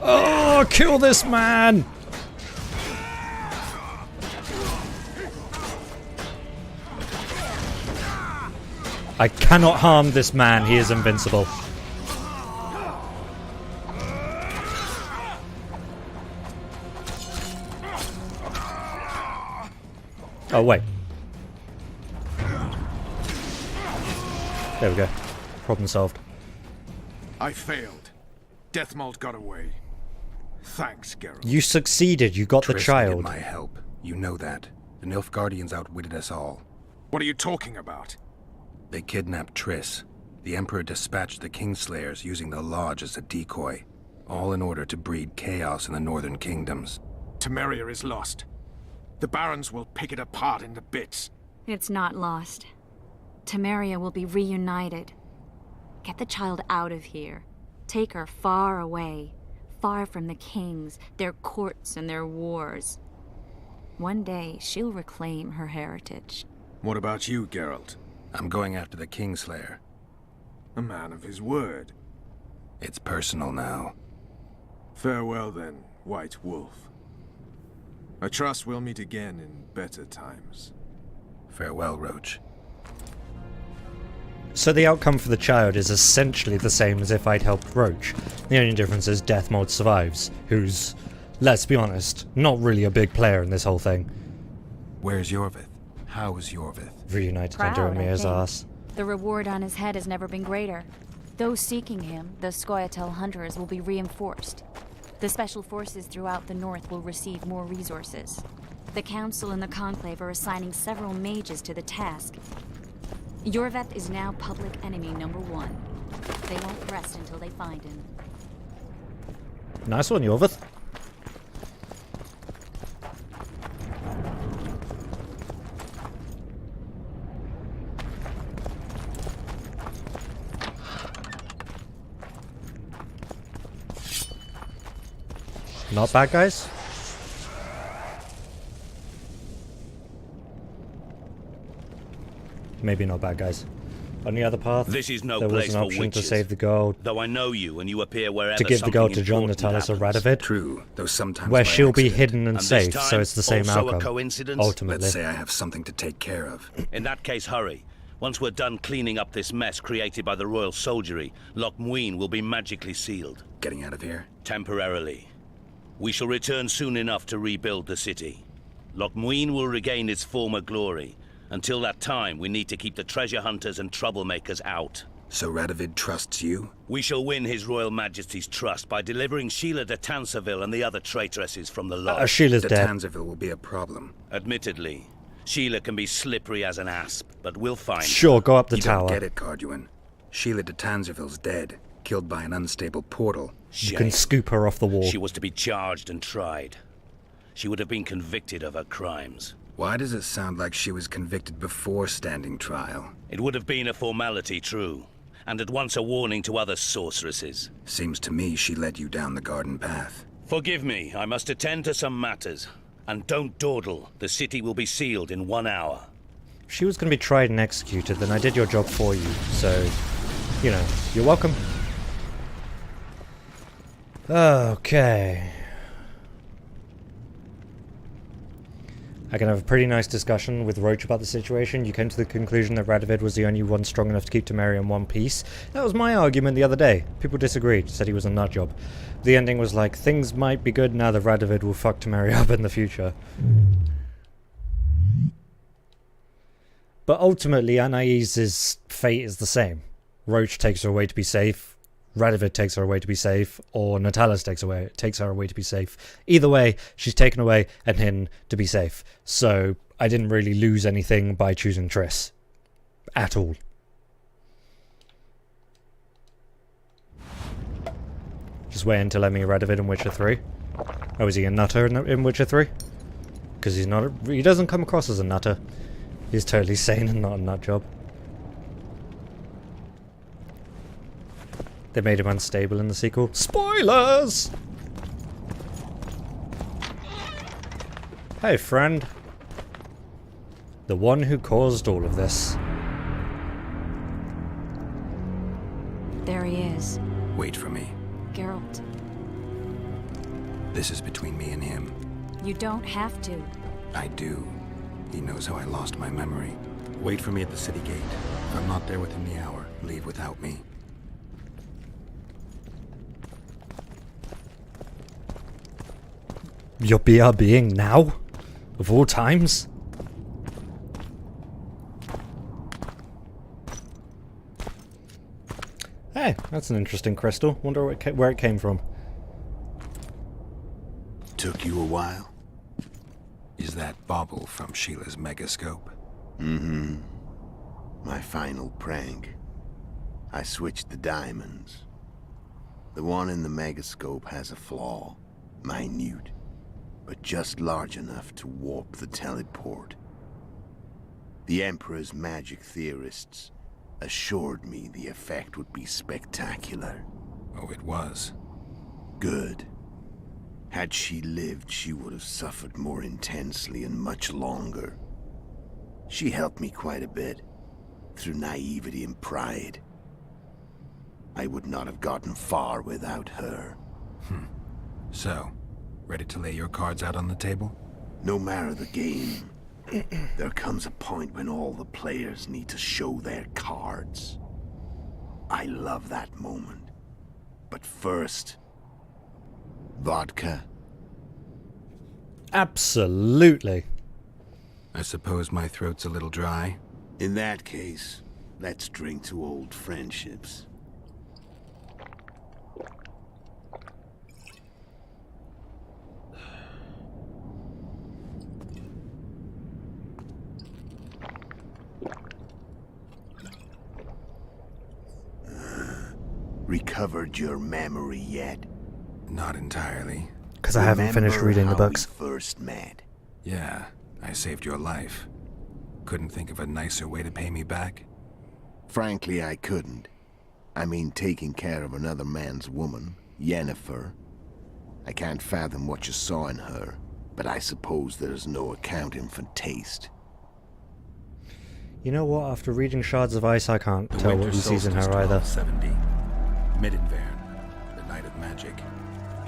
Oh, kill this man! I cannot harm this man, he is invincible. Oh, wait. There we go. Problem solved. I failed. Deathmold got away. Thanks, Geralt. You succeeded, you got the Triss child. needed my help. You know that. The Nilfgaardians outwitted us all. What are you talking about? They kidnapped Triss. The Emperor dispatched the Kingslayers using the Lodge as a decoy. All in order to breed chaos in the northern kingdoms. Temeria is lost. The Barons will pick it apart into bits. It's not lost. Temeria will be reunited. Get the child out of here. Take her far away, far from the kings, their courts, and their wars. One day, she'll reclaim her heritage. What about you, Geralt? I'm going after the Kingslayer. A man of his word. It's personal now. Farewell then, White Wolf. I trust we'll meet again in better times. Farewell, Roach. So the outcome for the child is essentially the same as if I'd helped Roach. The only difference is Deathmold survives, who's, let's be honest, not really a big player in this whole thing. Where's Yorvith? How is Yorvith? Reunited Proud, under Emir's I think. ass. The reward on his head has never been greater. Those seeking him, the Scoia'tael hunters, will be reinforced. The special forces throughout the north will receive more resources. The Council and the Conclave are assigning several mages to the task. Yorvith is now public enemy #1. They won't rest until they find him. Nice one, Yorvith. Not bad, guys. Maybe not bad, guys. On the other path, This is no there was place an for option to witches. save the girl, Though I know you and you appear wherever to give the girl something to John, important Natalis, or happens. Radovid, True, though sometimes where by she'll be accident. hidden and And this safe, so time, it's the same also a outcome. coincidence? Ultimately. Let's say I have something to take care of. In that case, hurry. Once we're done cleaning up this mess created by the royal soldiery, Loch Muin will be magically sealed. Getting out of here? Temporarily. We shall return soon enough to rebuild the city. Loch Muin will regain its former glory. Until that time, we need to keep the treasure hunters and troublemakers out. So Radovid trusts you? We shall win His Royal Majesty's trust by delivering Sheila de Tanserville and the other traitresses from the lodge. Sheila's The dead. Tanserville will be a problem. Admittedly, Sheila can be slippery as an asp, but we'll find her. Sure, go up the You tower. don't get it, Carduin. Sheila de Tanserville's dead, killed by an unstable portal. You can scoop her off the wall. She was to be charged and tried. She would have been convicted of her crimes. Why does it sound like she was convicted before standing trial? It would have been a formality, true, and at once a warning to other sorceresses. Seems to me she led you down the garden path. Forgive me, I must attend to some matters. And don't dawdle, the city will be sealed in 1 hour. If she was going to be tried and executed, then I did your job for you, so, you know, you're welcome. Okay. I can have a pretty nice discussion with Roach about the situation. You came to the conclusion that Radovid was the only one strong enough to keep Temeria in one piece. That was my argument the other day. People disagreed, said he was a nutjob. The ending was like, things might be good now that Radovid will fuck Temeria up in the future. But ultimately, Anais' fate is the same. Roach takes her away to be safe. Radovid takes her away to be safe, or Natalis takes her away to be safe. Either way, she's taken away and hidden to be safe. So I didn't really lose anything by choosing Triss. At all. Just wait until I meet Radovid in Witcher 3. Oh, is he a nutter in Witcher 3? Because he's not. He doesn't come across as a nutter. He's totally sane and not a nutjob. They made him unstable in the sequel. Spoilers! Hey, friend. The one who caused all of this. There he is. Wait for me. Geralt. This is between me and him. You don't have to. I do. He knows how I lost my memory. Wait for me at the city gate. If I'm not there within the hour, leave without me. You're BRBing now? Of all times? Hey, that's an interesting crystal. Wonder where it came from. Took you a while? Is that bauble from Sheila's megascope? Mm-hmm. My final prank. I switched the diamonds. The one in the megascope has a flaw. Minute. But just large enough to warp the teleport. The Emperor's magic theorists assured me the effect would be spectacular. Oh, it was. Good. Had she lived, she would have suffered more intensely and much longer. She helped me quite a bit, through naivety and pride. I would not have gotten far without her. So, ready to lay your cards out on the table? No matter the game, there comes a point when all the players need to show their cards. I love that moment. But first, vodka. Absolutely. I suppose my throat's a little dry. In that case, let's drink to old friendships. Recovered your memory yet? Not entirely. Because I haven't finished reading the books. We first met. Yeah, I saved your life. Couldn't think of a nicer way to pay me back? Frankly, I couldn't. I mean, taking care of another man's woman, Yennefer. I can't fathom what you saw in her, but I suppose there's no accounting for taste. You know what? After reading Shards of Ice, I can't tell what he sees in her either. 1270. Midinvern, the Night of Magic.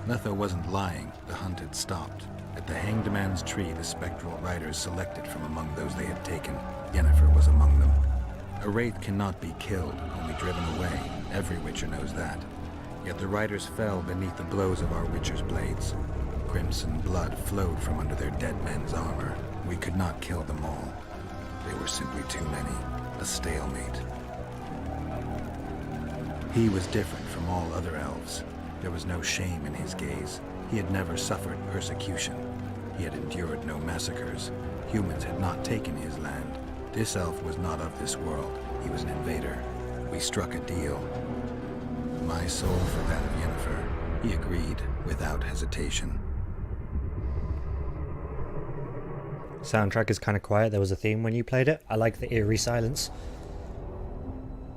Letho wasn't lying. The hunt had stopped. At the Hanged Man's Tree, the spectral riders selected from among those they had taken. Yennefer was among them. A wraith cannot be killed, only driven away. Every Witcher knows that. Yet the riders fell beneath the blows of our Witcher's blades. Crimson blood flowed from under their dead men's armor. We could not kill them all. They were simply too many. A stalemate. He was different from all other elves. There was no shame in his gaze. He had never suffered persecution. He had endured no massacres. Humans had not taken his land. This elf was not of this world. He was an invader. We struck a deal. My soul for that of Yennefer. He agreed without hesitation. Soundtrack is kind of quiet. There was a theme when you played it. I like the eerie silence.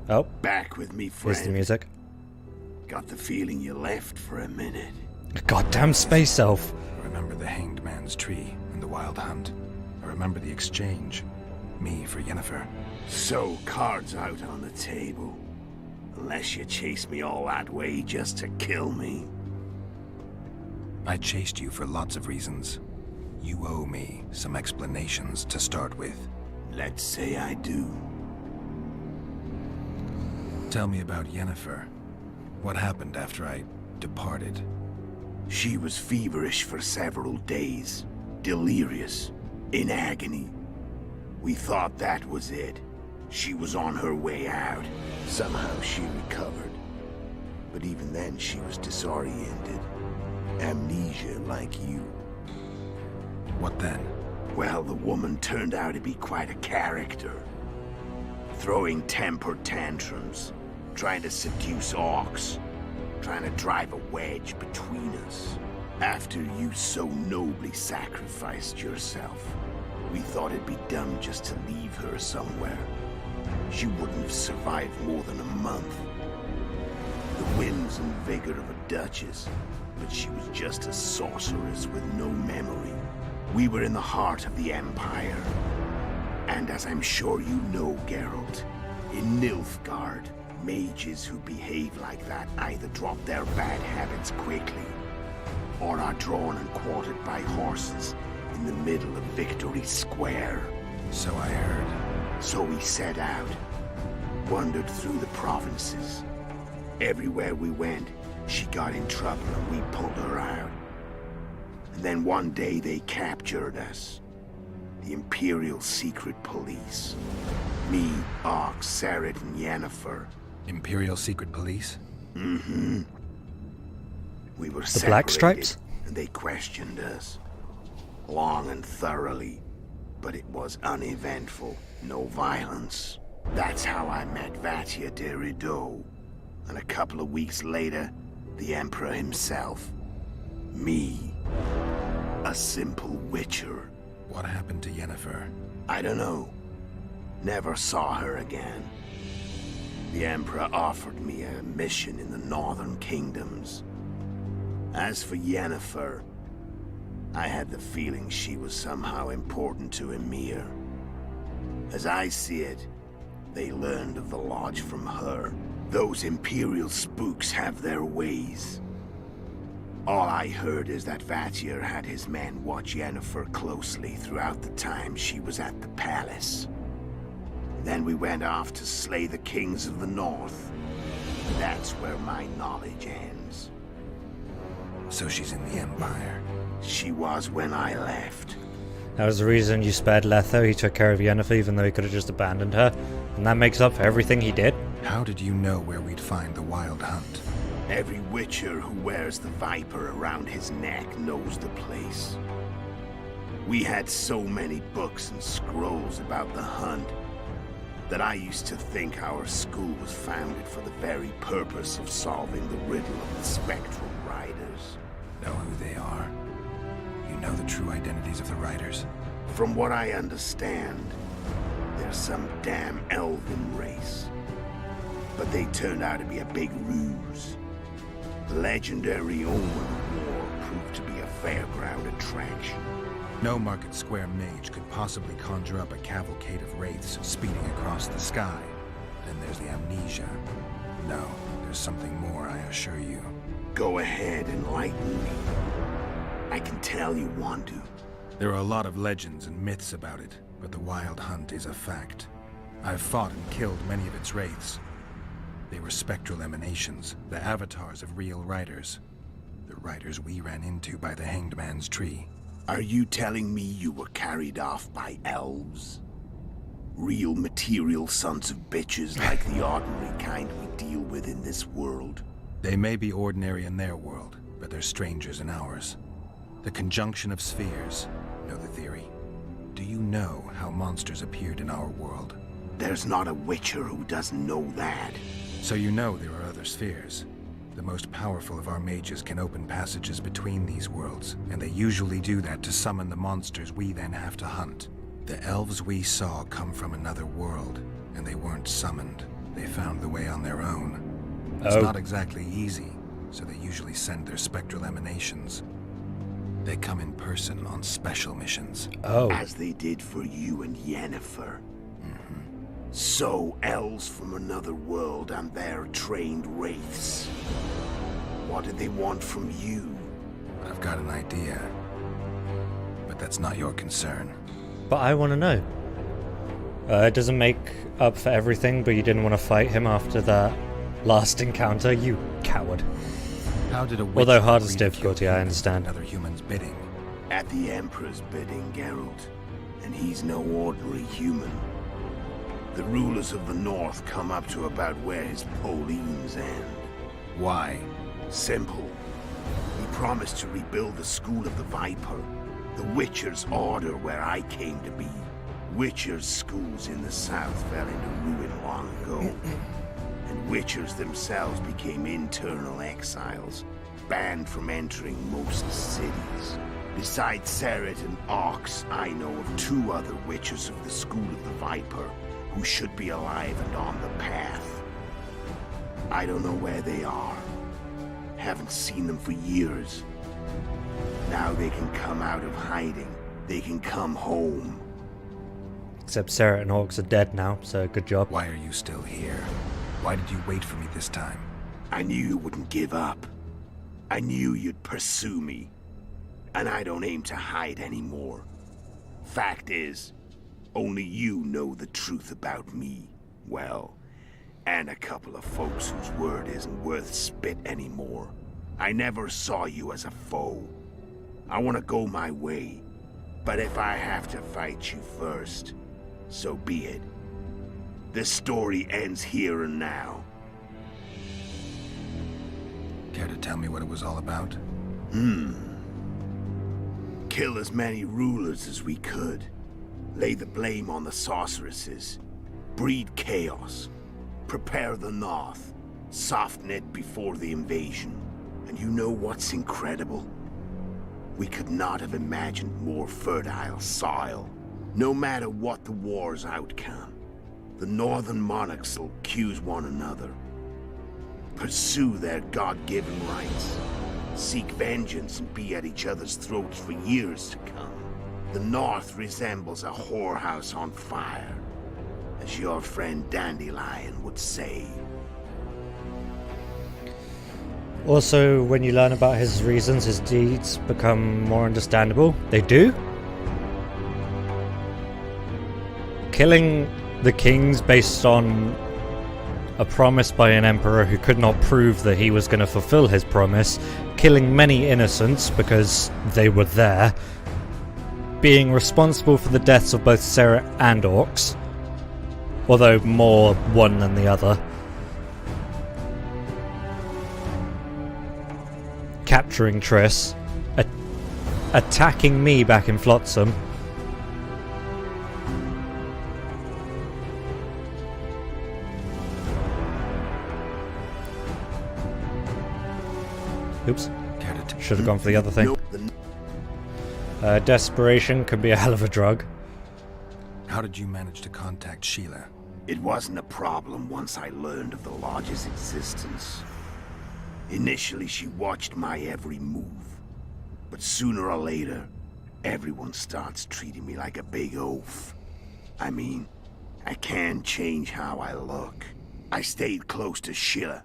Oh. Back with me, friend. Here's the music. Got the feeling you left for a minute. Goddamn space elf. I remember the Hanged Man's Tree and the Wild Hunt. I remember the exchange. Me for Yennefer. So, cards out on the table. Unless you chased me all that way just to kill me. I chased you for lots of reasons. You owe me some explanations to start with. Let's say I do. Tell me about Yennefer. What happened after I departed? She was feverish for several days. Delirious. In agony. We thought that was it. She was on her way out. Somehow she recovered. But even then she was disoriented. Amnesia like you. What then? Well, the woman turned out to be quite a character. Throwing temper tantrums. Trying to seduce orcs. Trying to drive a wedge between us. After you so nobly sacrificed yourself, we thought it'd be dumb just to leave her somewhere. She wouldn't have survived more than a month. The whims and vigor of a duchess, but she was just a sorceress with no memory. We were in the heart of the Empire. And as I'm sure you know, Geralt, in Nilfgaard, mages who behave like that either drop their bad habits quickly, or are drawn and quartered by horses in the middle of Victory Square. So I heard. So we set out, wandered through the provinces. Everywhere we went, she got in trouble and we pulled her out. And then one day they captured us. The Imperial Secret Police. Me, Ox, Serret, and Yennefer. Imperial Secret Police? Mm-hmm. We were the Black Stripes? And they questioned us. Long and thoroughly. But it was uneventful. No violence. That's how I met Vatia de Rideau. And a couple of weeks later, the Emperor himself. Me. A simple witcher. What happened to Yennefer? I don't know. Never saw her again. The Emperor offered me a mission in the northern kingdoms. As for Yennefer, I had the feeling she was somehow important to Emir. As I see it, they learned of the Lodge from her. Those Imperial spooks have their ways. All I heard is that Vatir had his men watch Yennefer closely throughout the time she was at the palace. Then we went off to slay the kings of the north. That's where my knowledge ends. So she's in the Empire? She was when I left. That was the reason you spared Letho. He took care of Yennefer even though he could have just abandoned her. And that makes up for everything he did. How did you know where we'd find the Wild Hunt? Every Witcher who wears the Viper around his neck knows the place. We had so many books and scrolls about the hunt that I used to think our school was founded for the very purpose of solving the riddle of the Spectral Riders. Know who they are? You know the true identities of the Riders? From what I understand, they're some damn elven race. But they turned out to be a big ruse. The legendary Omen War proved to be a fairground attraction. No Market Square mage could possibly conjure up a cavalcade of wraiths speeding across the sky. Then there's the amnesia. No, there's something more, I assure you. Go ahead, enlighten me. I can tell you want to. There are a lot of legends and myths about it, but the Wild Hunt is a fact. I've fought and killed many of its wraiths. They were spectral emanations, the avatars of real riders. The riders we ran into by the Hanged Man's Tree. Are you telling me you were carried off by elves? Real material sons of bitches like the ordinary kind we deal with in this world? They may be ordinary in their world, but they're strangers in ours. The conjunction of spheres. Know the theory? Do you know how monsters appeared in our world? There's not a Witcher who doesn't know that. So you know there are other spheres. The most powerful of our mages can open passages between these worlds, and they usually do that to summon the monsters we then have to hunt. The elves we saw come from another world, and they weren't summoned. They found the way on their own. It's not exactly easy, so they usually send their spectral emanations. They come in person on special missions. As they did for you and Yennefer. So, elves from another world and their trained wraiths. What did they want from you? I've got an idea. But that's not your concern. But I want to know. It doesn't make up for everything, but you didn't want to fight him after that last encounter, you coward. How did a Although hardest difficulty, I understand. Other humans' bidding. At the Emperor's bidding, Geralt. And he's no ordinary human. The rulers of the North come up to about where his Pauline's end. Why? Simple. He promised to rebuild the School of the Viper, the Witcher's order where I came to be. Witcher's schools in the south fell into ruin long ago, and Witchers themselves became internal exiles, banned from entering most cities. Besides Seret and Ox, I know of 2 other Witchers of the School of the Viper, who should be alive and on the path. I don't know where they are. Haven't seen them for years. Now they can come out of hiding. They can come home. Except Seret and Hawks are dead now, so good job. Why are you still here? Why did you wait for me this time? I knew you wouldn't give up. I knew you'd pursue me. And I don't aim to hide anymore. Fact is, only you know the truth about me. Well, and a couple of folks whose word isn't worth spit anymore. I never saw you as a foe. I want to go my way. But if I have to fight you first, so be it. This story ends here and now. Care to tell me what it was all about? Kill as many rulers as we could. Lay the blame on the sorceresses. Breed chaos. Prepare the North. Soften it before the invasion. And you know what's incredible? We could not have imagined more fertile soil. No matter what the war's outcome, the northern monarchs will accuse one another, pursue their God-given rights, seek vengeance and be at each other's throats for years to come. The North resembles a whorehouse on fire, as your friend Dandelion would say. Also, when you learn about his reasons, his deeds become more understandable. They do. Killing the kings based on a promise by an emperor who could not prove that he was going to fulfill his promise, killing many innocents because they were there, being responsible for the deaths of both Serra and Orcs, although more one than the other, capturing Triss, attacking me back in Flotsam, oops, should have gone for the other thing. Desperation can be a hell of a drug. How did you manage to contact Sheila? It wasn't a problem once I learned of the Lodge's existence. Initially, she watched my every move. But sooner or later, everyone starts treating me like a big oaf. I mean, I can't change how I look. I stayed close to Sheila,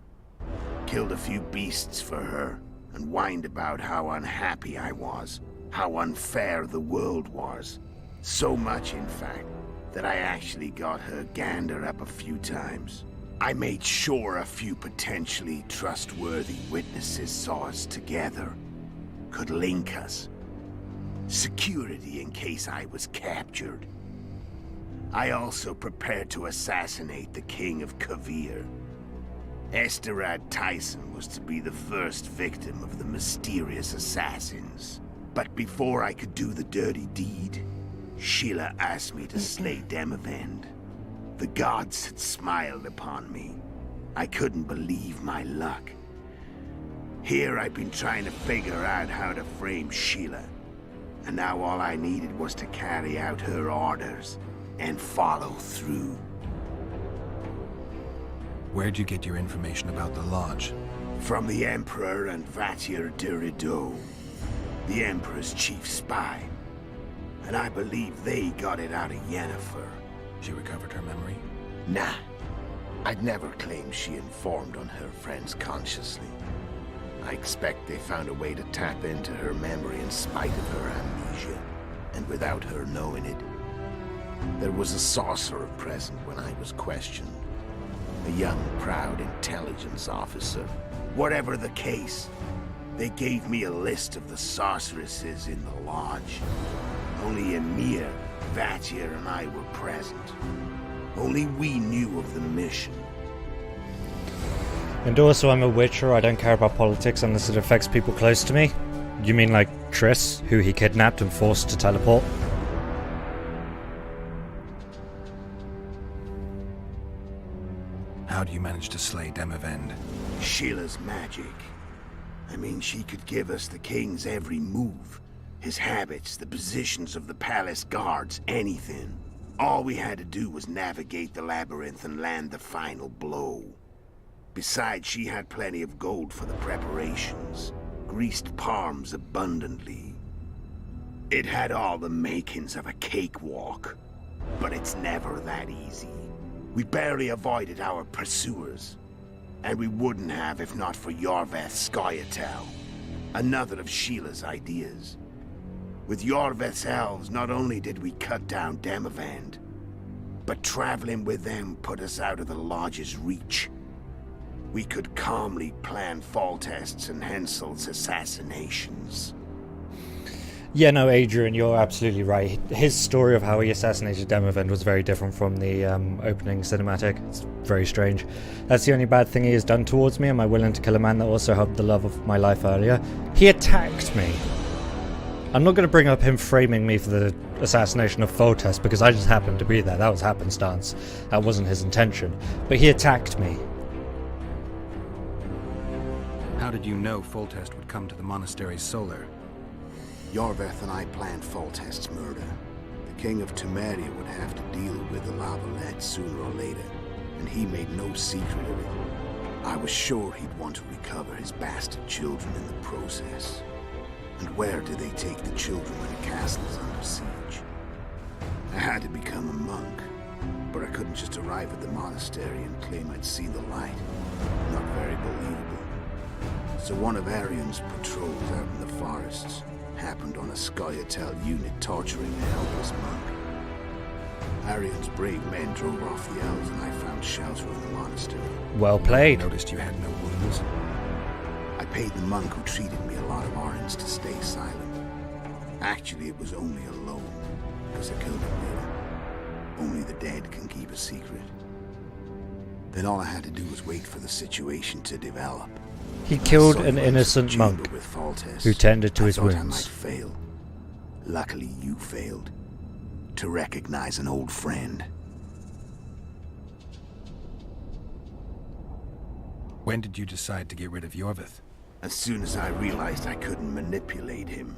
killed a few beasts for her, and whined about how unhappy I was, how unfair the world was. So much, in fact, that I actually got her gander up a few times. I made sure a few potentially trustworthy witnesses saw us together, could link us. Security in case I was captured. I also prepared to assassinate the King of Kavir. Esterad Tyson was to be the first victim of the mysterious assassins. But before I could do the dirty deed, Sheila asked me to slay Demavend. The gods had smiled upon me. I couldn't believe my luck. Here I've been trying to figure out how to frame Sheila, and now all I needed was to carry out her orders and follow through. Where'd you get your information about the Lodge? From the Emperor and Vatir de Rideau, the Emperor's chief spy. And I believe they got it out of Yennefer. She recovered her memory? Nah. I'd never claim she informed on her friends consciously. I expect they found a way to tap into her memory in spite of her amnesia, and without her knowing it. There was a sorcerer present when I was questioned. A young, proud intelligence officer. Whatever the case, they gave me a list of the sorceresses in the Lodge. Only Emir, Vatir, and I were present. Only we knew of the mission. And also, I'm a witcher. I don't care about politics unless it affects people close to me. You mean like Triss, who he kidnapped and forced to teleport? How do you manage to slay Demavend? Sheila's magic. I mean, she could give us the king's every move. His habits, the positions of the palace guards, anything. All we had to do was navigate the labyrinth and land the final blow. Besides, she had plenty of gold for the preparations. Greased palms abundantly. It had all the makings of a cakewalk. But it's never that easy. We barely avoided our pursuers. And we wouldn't have if not for Yorveth Scoia'tael, another of Sheila's ideas. With Yorveth's elves, not only did we cut down Demavend, but traveling with them put us out of the Lodge's reach. We could calmly plan Foltest's and Hensel's assassinations. Yeah, no, Adrian, you're absolutely right. His story of how he assassinated Demavend was very different from the opening cinematic. It's very strange. That's the only bad thing he has done towards me. Am I willing to kill a man that also helped the love of my life earlier? He attacked me. I'm not going to bring up him framing me for the assassination of Foltest because I just happened to be there. That was happenstance. That wasn't his intention. But he attacked me. How did you know Foltest would come to the monastery's solar? Yorveth and I planned Foltest's murder. The King of Temeria would have to deal with the Lavalette sooner or later, and he made no secret of it. I was sure he'd want to recover his bastard children in the process. And where do they take the children when a castle is under siege? I had to become a monk, but I couldn't just arrive at the monastery and claim I'd seen the light. Not very believable. So one of Arian's patrols out in the forests happened on a Scoia'tael unit torturing a helpless monk. Arian's brave men drove off the elves and I found shelter in the monastery. Well played. I noticed you had no wounds. I paid the monk who treated me a lot of orange to stay silent. Actually, it was only a loan, because I killed him later. Only the dead can keep a secret. Then all I had to do was wait for the situation to develop. He killed an innocent monk who tended to his I thought I might wounds. fail. Luckily, you failed. To recognize an old friend. When did you decide to get rid of Yorvith? As soon as I realized I couldn't manipulate him.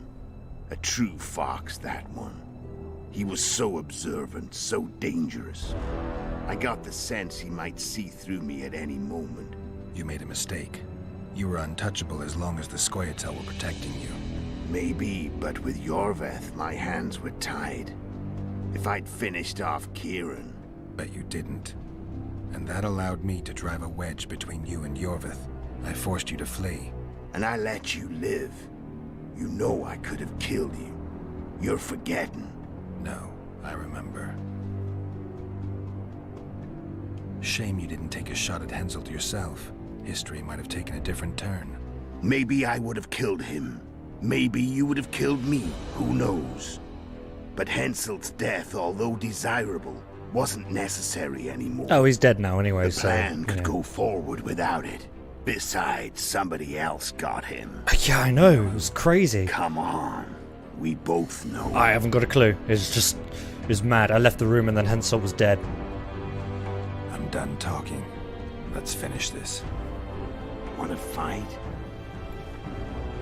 A true fox, that one. He was so observant, so dangerous. I got the sense he might see through me at any moment. You made a mistake. You were untouchable as long as the Scoia'tael were protecting you. Maybe, but with Yorvith, my hands were tied. If I'd finished off Kieran... But you didn't. And that allowed me to drive a wedge between you and Yorvith. I forced you to flee. And I let you live. You know I could have killed you. You're forgetting. No, I remember. Shame you didn't take a shot at Henselt yourself. History might have taken a different turn. Maybe I would have killed him. Maybe you would have killed me. Who knows? But Henselt's death, although desirable, wasn't necessary anymore. Oh, he's dead now anyway, the so... plan could yeah. go forward without it. Besides, somebody else got him. Yeah, I know. It was crazy. Come on. We both know. I haven't got a clue. It's just... It was mad. I left the room and then Henselt was dead. I'm done talking. Let's finish this. Want to fight?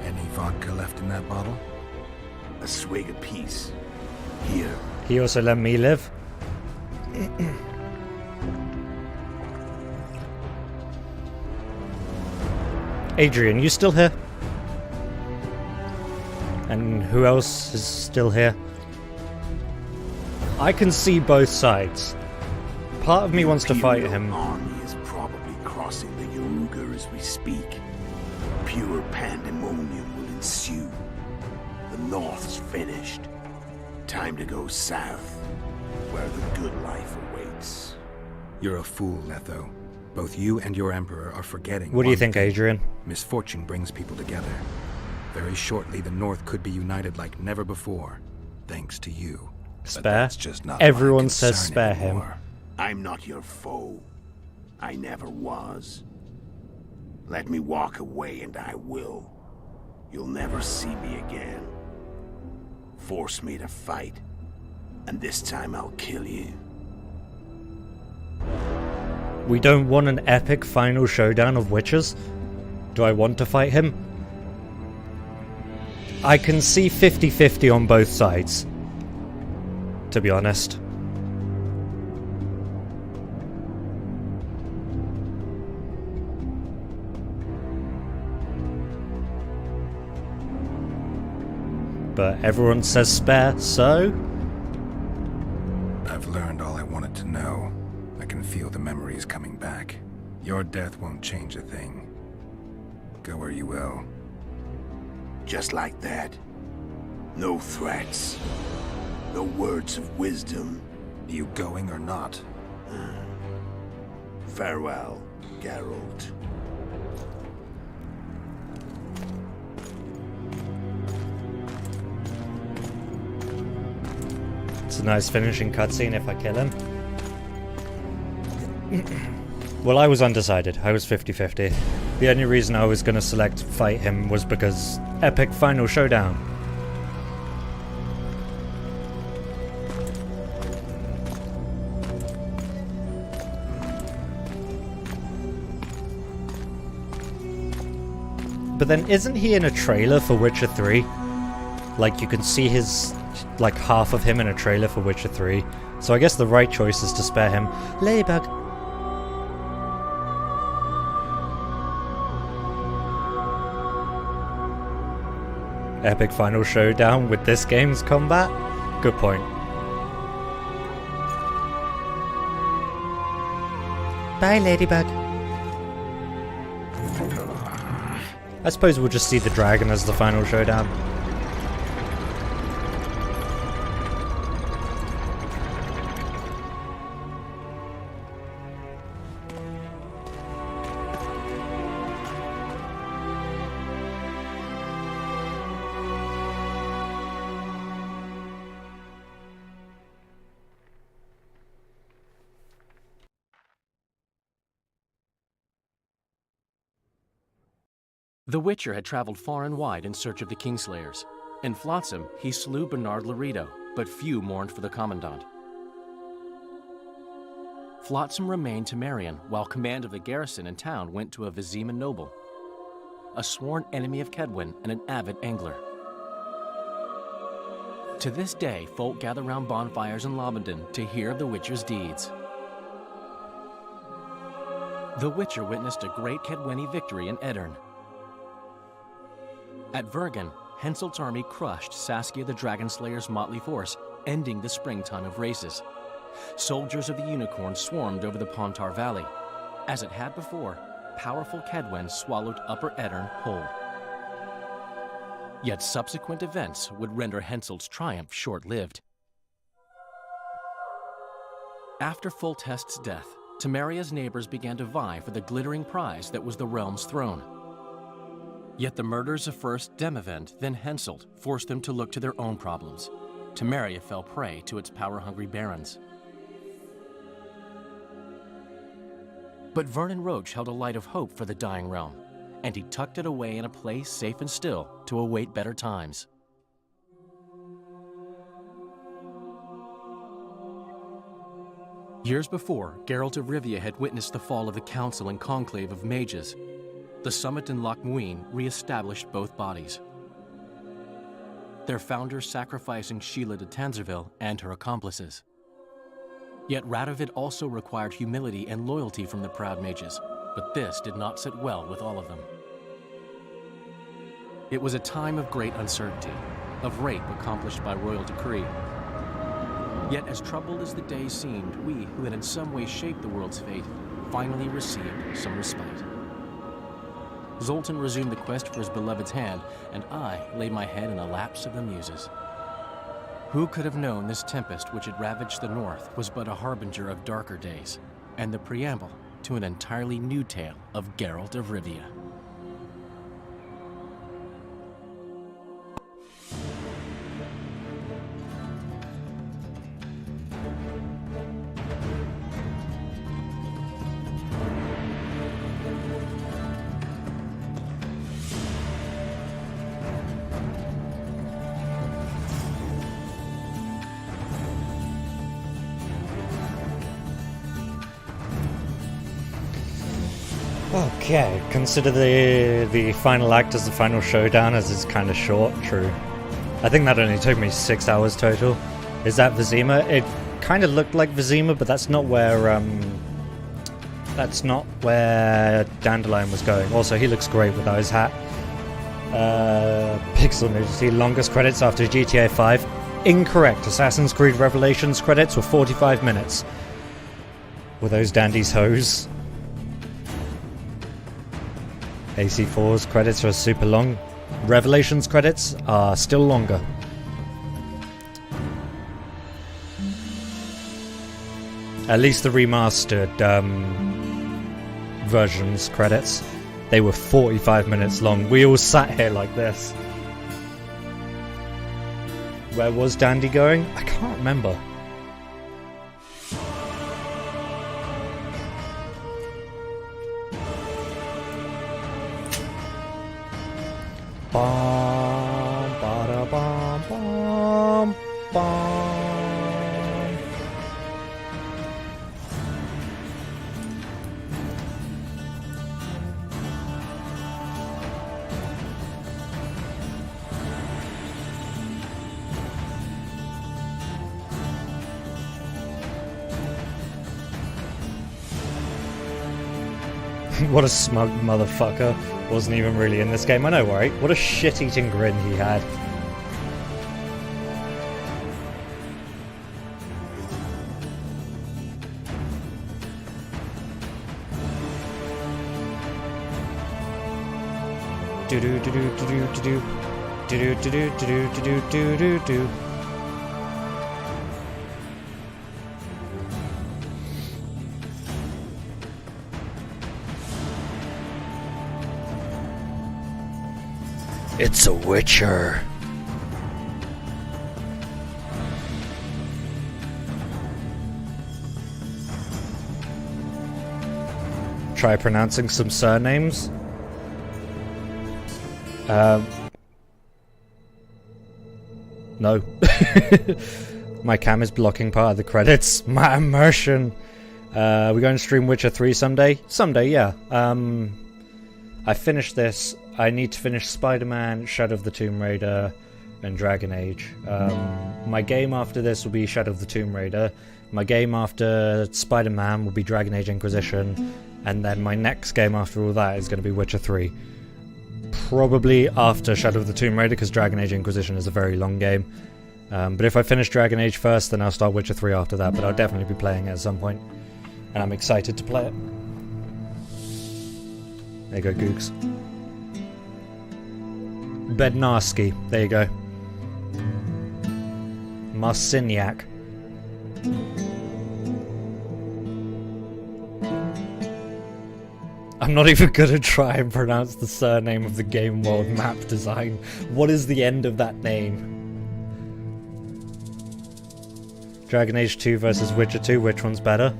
Any vodka left in that bottle? A swig apiece. Here. He also let me live. Adrian, you still here? And who else is still here? I can see both sides. Part of me wants to fight him. The army is probably crossing the Yaruga as we speak. Pure pandemonium will ensue. The North's finished. Time to go south, where the good life awaits. You're a fool, Letho. Both you and your Emperor are forgetting. What do you one think, thing. Adrian? Misfortune brings people together. Very shortly, the North could be united like never before, thanks to you. But Spare? that's just not Everyone my says concern spare anymore. him. I'm not your foe. I never was. Let me walk away and I will. You'll never see me again. Force me to fight, and this time I'll kill you. We don't want an epic final showdown of witches? Do I want to fight him? I can see 50-50 on both sides, to be honest. But everyone says spare, so? I've learned all I wanted to know. I can feel the memories coming back. Your death won't change a thing. Go where you will. Just like that. No threats. No words of wisdom. You going or not? Farewell, Geralt. It's a nice finishing cutscene if I kill him. Well, I was undecided. I was 50-50. The only reason I was going to select fight him was because epic final showdown. But then isn't he in a trailer for Witcher 3? Like you can see his like half of him in a trailer for Witcher 3, so I guess the right choice is to spare him. Ladybug. Epic final showdown with this game's combat? Good point. Bye, Ladybug. I suppose we'll just see the dragon as the final showdown. The Witcher had traveled far and wide in search of the Kingslayers. In Flotsam, he slew Bernard Laredo, but few mourned for the Commandant. Flotsam remained Temerian, while command of the garrison and town went to a Vizima noble, a sworn enemy of Kedwen and an avid angler. To this day, folk gather round bonfires in Lobendon to hear of the Witcher's deeds. The Witcher witnessed a great Kedweni victory in Edirn. At Vergen, Henselt's army crushed Saskia the Dragonslayer's motley force, ending the springtime of races. Soldiers of the Unicorn swarmed over the Pontar Valley. As it had before, powerful Kedwen swallowed Upper Edirn whole. Yet subsequent events would render Henselt's triumph short-lived. After Foltest's death, Temeria's neighbors began to vie for the glittering prize that was the realm's throne. Yet the murders of first Demavend, then Henselt, forced them to look to their own problems. Temeria fell prey to its power-hungry barons. But Vernon Roche held a light of hope for the dying realm, and he tucked it away in a place safe and still to await better times. Years before, Geralt of Rivia had witnessed the fall of the Council and Conclave of Mages. The summit in Loch Muin re-established both bodies, their founders sacrificing Sheila de Tanzerville and her accomplices. Yet Radovid also required humility and loyalty from the proud mages, but this did not sit well with all of them. It was a time of great uncertainty, of rape accomplished by royal decree. Yet as troubled as the days seemed, we, who had in some way shaped the world's fate, finally received some respite. Zoltan resumed the quest for his beloved's hand, and I laid my head in a lapse of the muses. Who could have known this tempest which had ravaged the north was but a harbinger of darker days, and the preamble to an entirely new tale of Geralt of Rivia. Okay, consider the final act as the final showdown, as it's kind of short. True. I think that only took me 6 hours total. Is that Vizima? It kind of looked like Vizima, but that's not where Dandelion was going. Also, he looks great without his hat. Pixel nudity, longest credits after GTA 5. Incorrect. Assassin's Creed Revelations credits were 45 minutes. Were those dandies hoes? AC4's credits are super long. Revelations credits are still longer. At least the remastered versions credits, they were 45 minutes long. We all sat here like this. Where was Dandy going? I can't remember. Bum, bada, bum, bum, bum. What a smug motherfucker. Wasn't even really in this game. I know, right? What a shit-eating grin he had. Do do do do do do do do do do do do do do do. It's a Witcher. Try pronouncing some surnames. No. My cam is blocking part of the credits. My immersion. We're going to stream Witcher 3 someday? Someday, yeah. I finished this. I need to finish Spider-Man, Shadow of the Tomb Raider, and Dragon Age. My game after this will be Shadow of the Tomb Raider. My game after Spider-Man will be Dragon Age Inquisition. And then my next game after all that is going to be Witcher 3. Probably after Shadow of the Tomb Raider, because Dragon Age Inquisition is a very long game. But if I finish Dragon Age first, then I'll start Witcher 3 after that. But I'll definitely be playing it at some point. And I'm excited to play it. There you go, Googs. Bednarski. There you go. Marciniak. I'm not even gonna try and pronounce the surname of the game world map design. What is the end of that name? Dragon Age 2 versus Witcher 2, which one's better?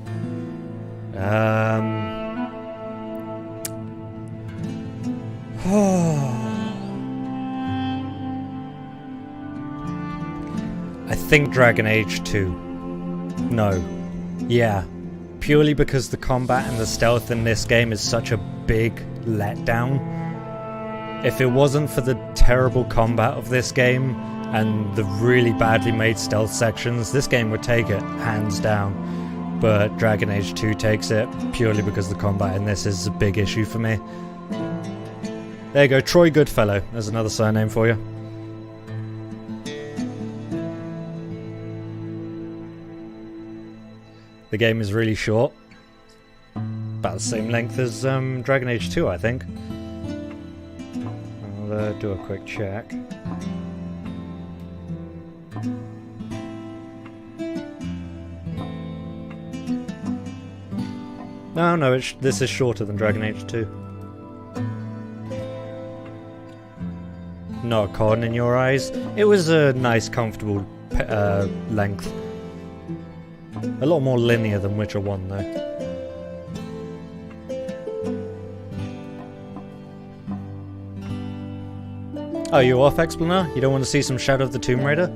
I think Dragon Age 2. No. Yeah. Purely because the combat and the stealth in this game is such a big letdown. If it wasn't for the terrible combat of this game and the really badly made stealth sections, this game would take it, hands down. But Dragon Age 2 takes it purely because the combat in this is a big issue for me. There you go, Troy Goodfellow. There's another surname for you. The game is really short. About the same length as Dragon Age 2, I think. I'll do a quick check. No, this is shorter than Dragon Age 2. Not a con in your eyes. It was a nice, comfortable length. A lot more linear than Witcher 1, though. Oh, you off, Explainer? You don't want to see some Shadow of the Tomb Raider?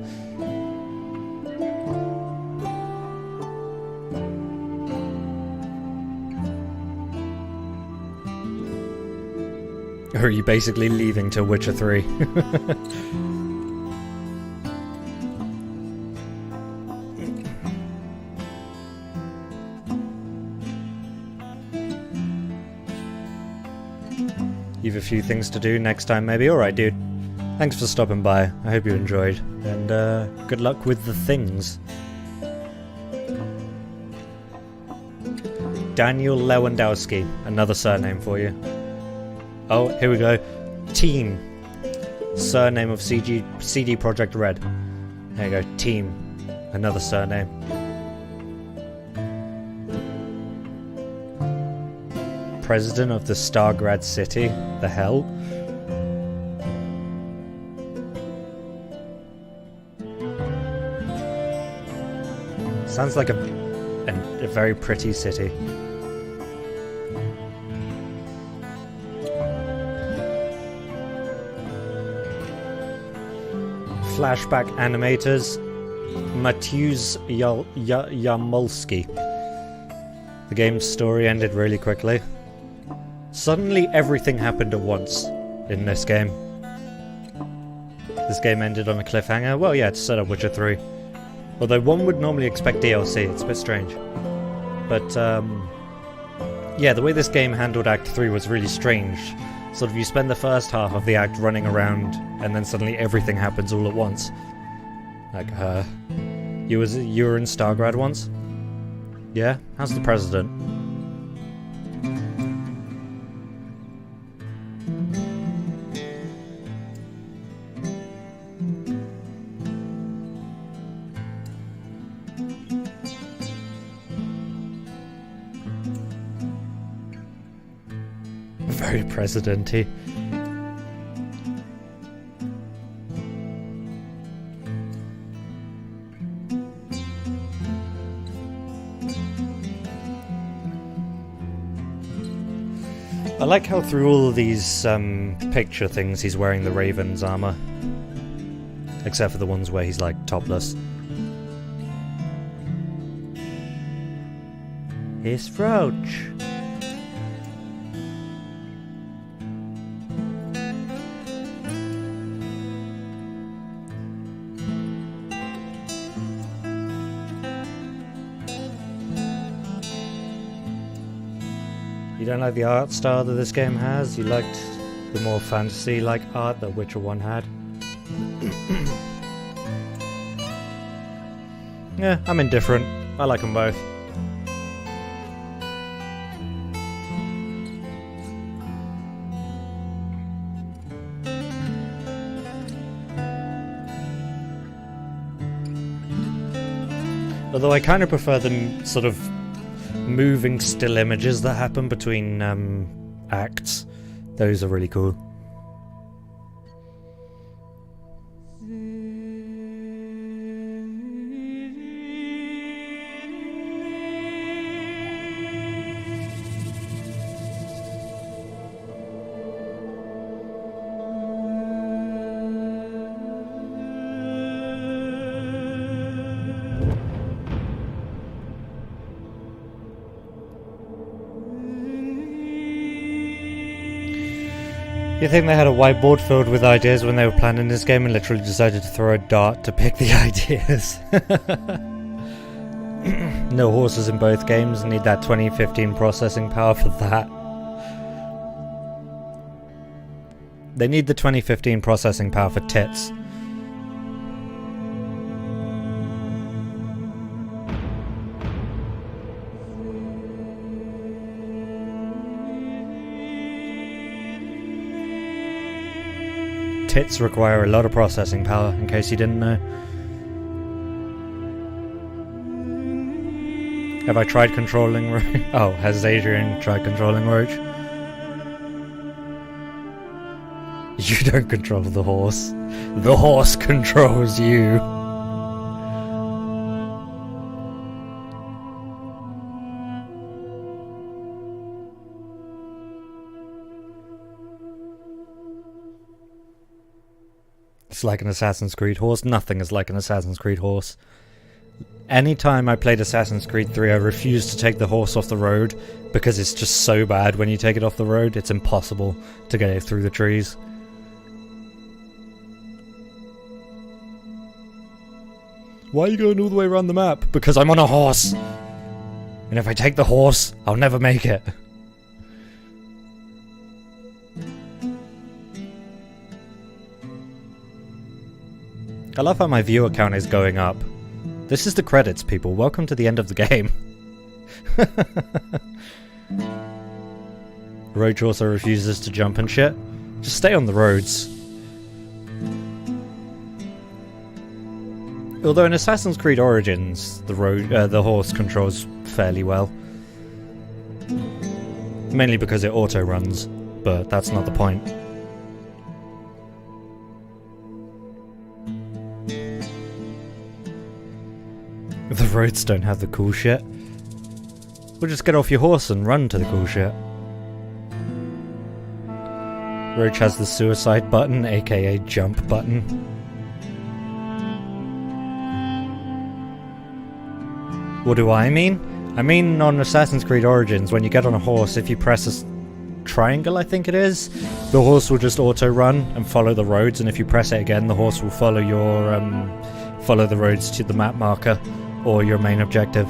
Or are you basically leaving to Witcher 3? You've a few things to do next time, maybe? Alright, dude. Thanks for stopping by. I hope you enjoyed. And good luck with the things. Daniel Lewandowski. Another surname for you. Oh, here we go. Team. Surname of CD Projekt Red. There you go. Team. Another surname. President of the Stargrad City. The hell? Sounds like a very pretty city. Flashback animators. Mateusz Jamolski. The game's story ended really quickly. Suddenly everything happened at once in this game. This game ended on a cliffhanger. Well, yeah, to set up Witcher 3. Although one would normally expect DLC, it's a bit strange. But, yeah, the way this game handled Act 3 was really strange. Sort of you spend the first half of the act running around, and then suddenly everything happens all at once. Like, you were in Stargrad once? Yeah? How's the president? Very president-y. I like how through all of these picture things he's wearing the Raven's armor. Except for the ones where he's like topless. It's Roach. You don't like the art style that this game has? You liked the more fantasy-like art that Witcher 1 had? Yeah, I'm indifferent. I like them both. Although I kind of prefer the sort of moving still images that happen between acts. Those are really cool. You think they had a whiteboard filled with ideas when they were planning this game and literally decided to throw a dart to pick the ideas? No horses in both games, need that 2015 processing power for that. They need the 2015 processing power for tits. Tits require a lot of processing power, in case you didn't know. Have I tried controlling Roach? Oh, has Adrian tried controlling Roach? You don't control the horse. The horse controls you. It's like an Assassin's Creed horse. Nothing is like an Assassin's Creed horse. Anytime I played Assassin's Creed 3, I refused to take the horse off the road because it's just so bad when you take it off the road. It's impossible to get it through the trees. Why are you going all the way around the map? Because I'm on a horse! And if I take the horse, I'll never make it. I love how my viewer count is going up. This is the credits, people. Welcome to the end of the game. Roach also refuses to jump and shit. Just stay on the roads. Although in Assassin's Creed Origins, the horse controls fairly well. Mainly because it auto-runs, but that's not the point. The roads don't have the cool shit. Well, just get off your horse and run to the cool shit. Roach has the suicide button, aka jump button. What do I mean? I mean on Assassin's Creed Origins, when you get on a horse, if you press a triangle, I think it is, the horse will just auto-run and follow the roads, and if you press it again, the horse will follow your, follow the roads to the map marker, or your main objective.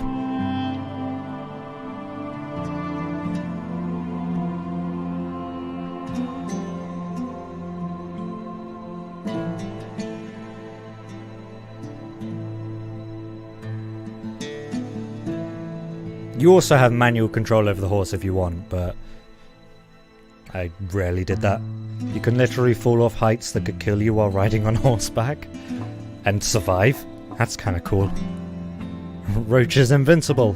You also have manual control over the horse if you want, but I rarely did that. You can literally fall off heights that could kill you while riding on horseback and survive. That's kind of cool. Roach is invincible.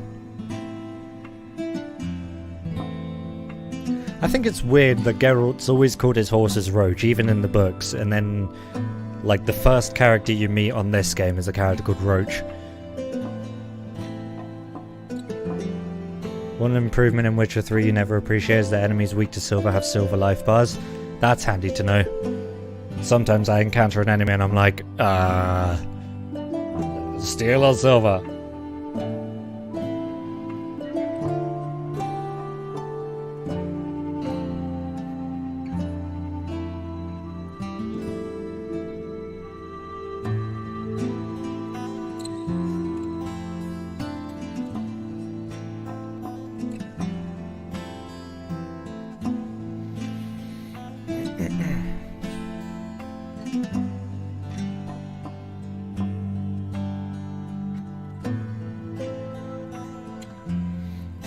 I think it's weird that Geralt's always called his horses Roach, even in the books, and then, like, the first character you meet on this game is a character called Roach. One improvement in Witcher 3 you never appreciate is that enemies weak to silver have silver life bars. That's handy to know. Sometimes I encounter an enemy and I'm like, steel or silver?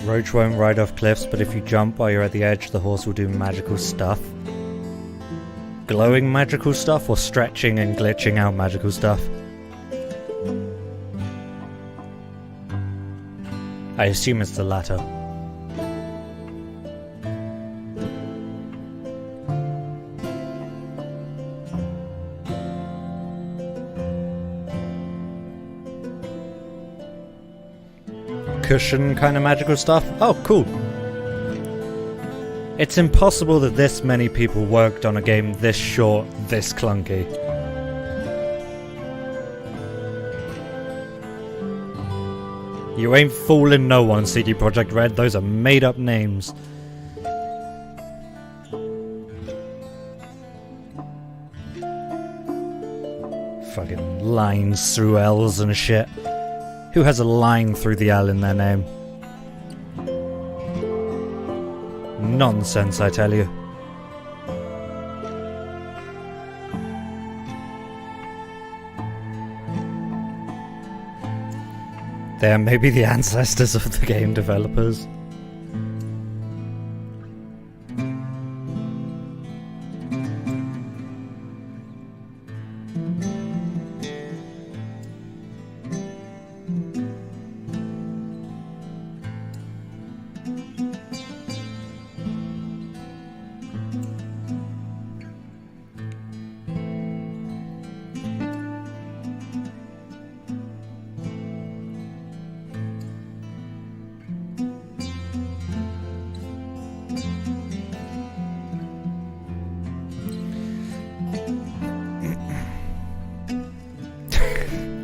Roach won't ride off cliffs, but if you jump while you're at the edge, the horse will do magical stuff. Glowing magical stuff, or stretching and glitching out magical stuff? I assume it's the latter. Cushion kind of magical stuff? Oh, cool. It's impossible that this many people worked on a game this short, this clunky. You ain't fooling no one, CD Projekt Red. Those are made up names. Fucking lines through L's and shit. Who has a line through the L in their name? Nonsense, I tell you. They are maybe the ancestors of the game developers.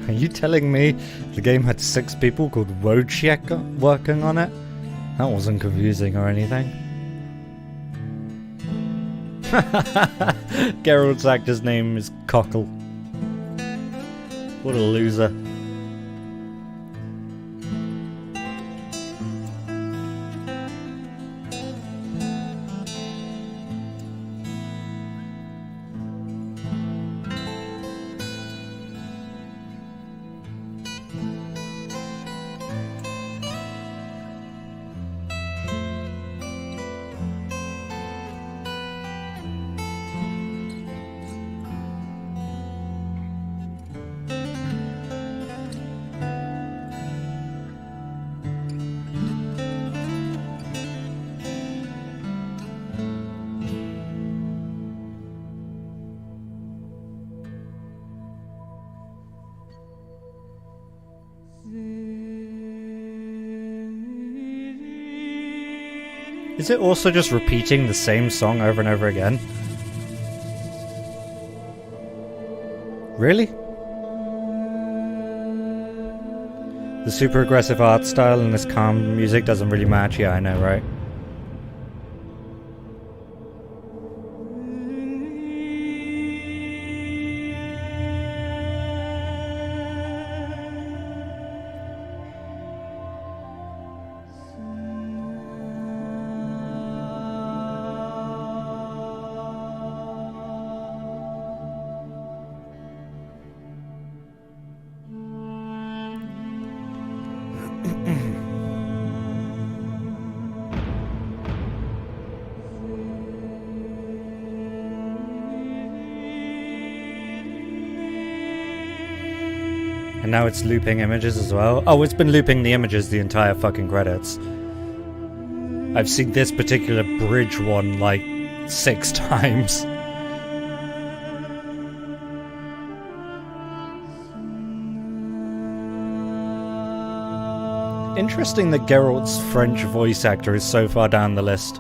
Are you telling me the game had 6 people called Wojciech working on it? That wasn't confusing or anything. Geralt's actor's name is Cockle. What a loser. Is it also just repeating the same song over and over again? Really? The super aggressive art style and this calm music doesn't really match. Yeah, I know, right? And now it's looping images as well. Oh, it's been looping the images the entire fucking credits. I've seen this particular bridge one like 6 times. Interesting that Geralt's French voice actor is so far down the list.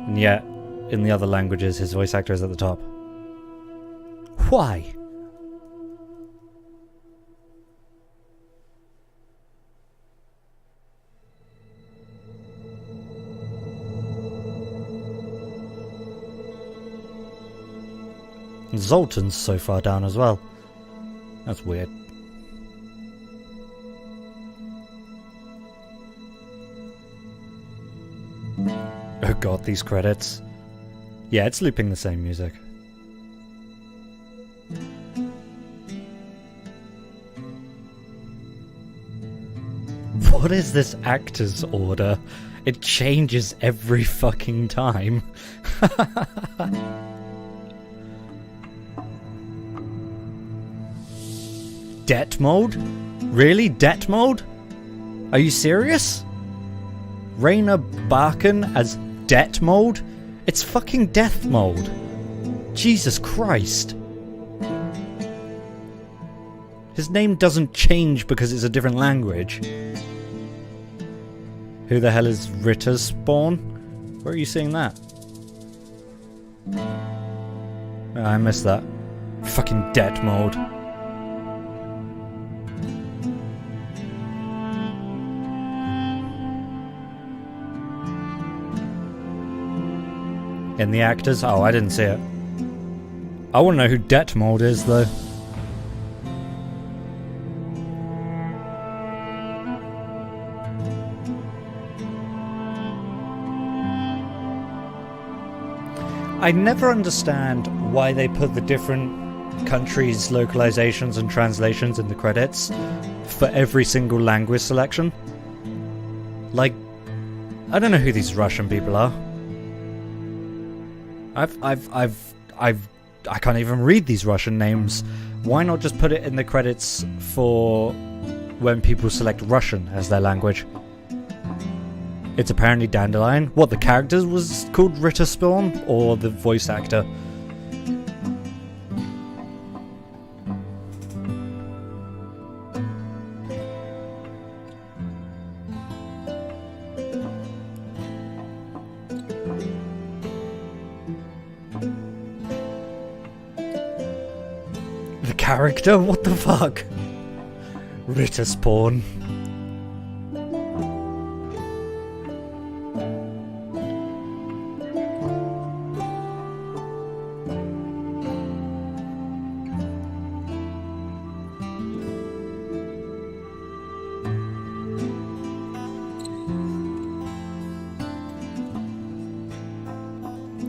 And yet, in the other languages, his voice actor is at the top. Why? Zoltan's so far down as well. That's weird. Oh god, these credits. Yeah, it's looping the same music. What is this actor's order? It changes every fucking time. Debt mode? Really? Debt mode? Are you serious? Rainer Barken as debt mode? It's fucking death mode. Jesus Christ. His name doesn't change because it's a different language. Who the hell is Ritter Spawn? Where are you seeing that? Oh, I missed that. Fucking debt mode. In the actors? Oh, I didn't see it. I want to know who Detmold is, though. I never understand why they put the different countries' localizations and translations in the credits for every single language selection. Like, I don't know who these Russian people are. I can't even read these Russian names. Why not just put it in the credits for when people select Russian as their language? It's apparently Dandelion. What, the character was called Ritter Spawn? Or the voice actor? Character? What the fuck? Ritter Spawn.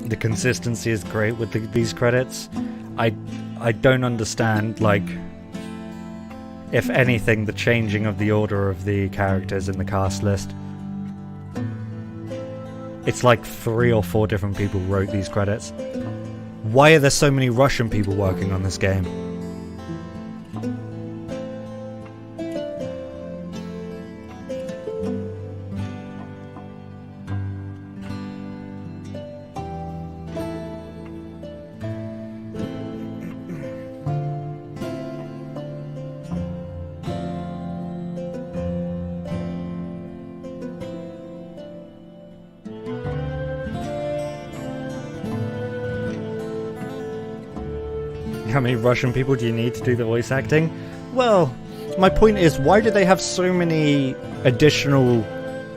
The consistency is great with these credits. I don't understand, like, if anything, the changing of the order of the characters in the cast list. It's like 3 or 4 different people wrote these credits. Why are there so many Russian people working on this game? How many Russian people do you need to do the voice acting? Well, my point is, why do they have so many additional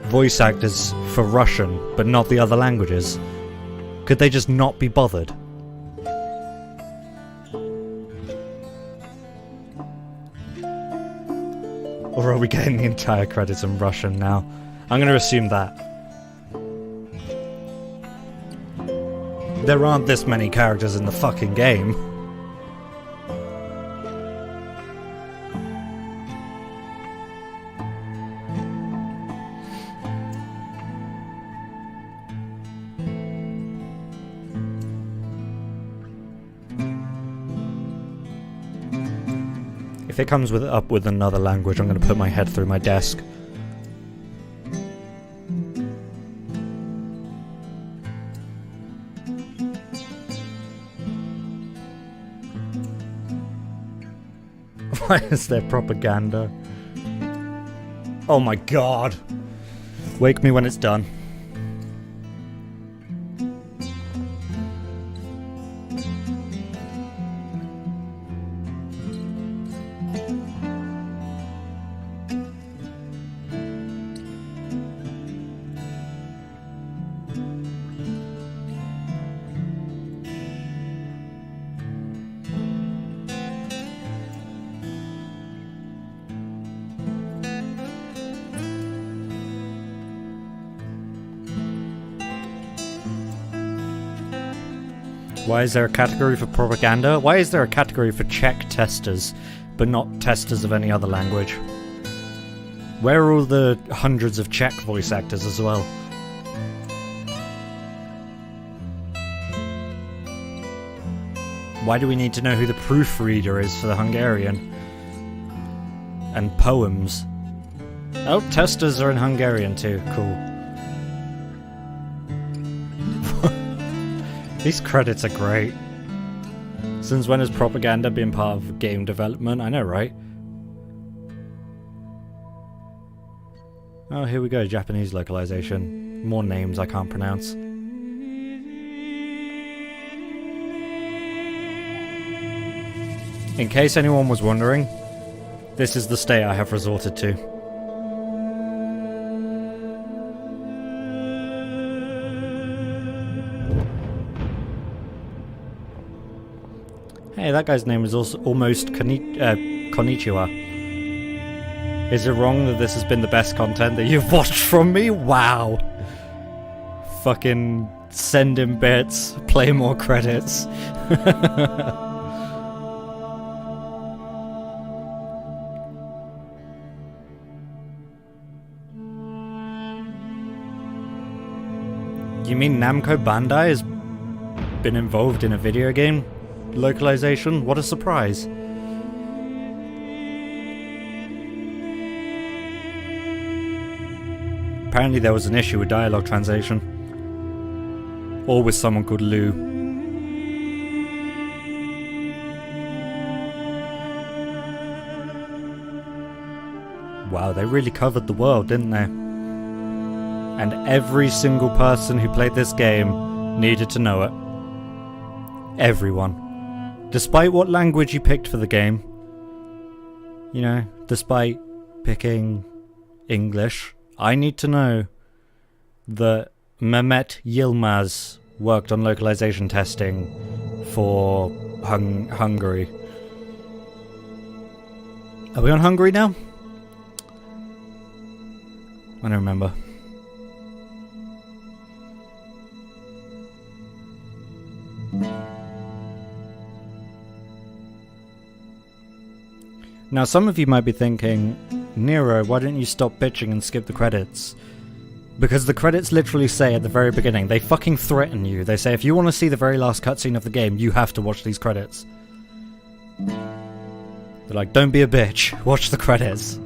voice actors for Russian, but not the other languages? Could they just not be bothered? Or are we getting the entire credits in Russian now? I'm going to assume that. There aren't this many characters in the fucking game. If it comes up with another language, I'm going to put my head through my desk. Why is there propaganda? Oh my god! Wake me when it's done. Why is there a category for propaganda? Why is there a category for Czech testers, but not testers of any other language? Where are all the hundreds of Czech voice actors as well? Why do we need to know who the proofreader is for the Hungarian? And poems. Oh, testers are in Hungarian too. Cool. These credits are great. Since when has propaganda been part of game development? I know, right? Oh, here we go. Japanese localization. More names I can't pronounce. In case anyone was wondering, this is the state I have resorted to. Hey, that guy's name is also almost Konnichiwa. Is it wrong that this has been the best content that you've watched from me? Wow. Fucking send in bits, play more credits. You mean Namco Bandai has been involved in a video game localization? What a surprise. Apparently there was an issue with dialogue translation. Or with someone called Lou. Wow, they really covered the world, didn't they? And every single person who played this game needed to know it. Everyone. Despite what language you picked for the game, you know, despite picking English, I need to know that Mehmet Yilmaz worked on localization testing for Hungary. Are we on Hungary now? I don't remember. Now, some of you might be thinking, Nero, why don't you stop bitching and skip the credits? Because the credits literally say at the very beginning, they fucking threaten you. They say, if you want to see the very last cutscene of the game, you have to watch these credits. They're like, don't be a bitch, watch the credits.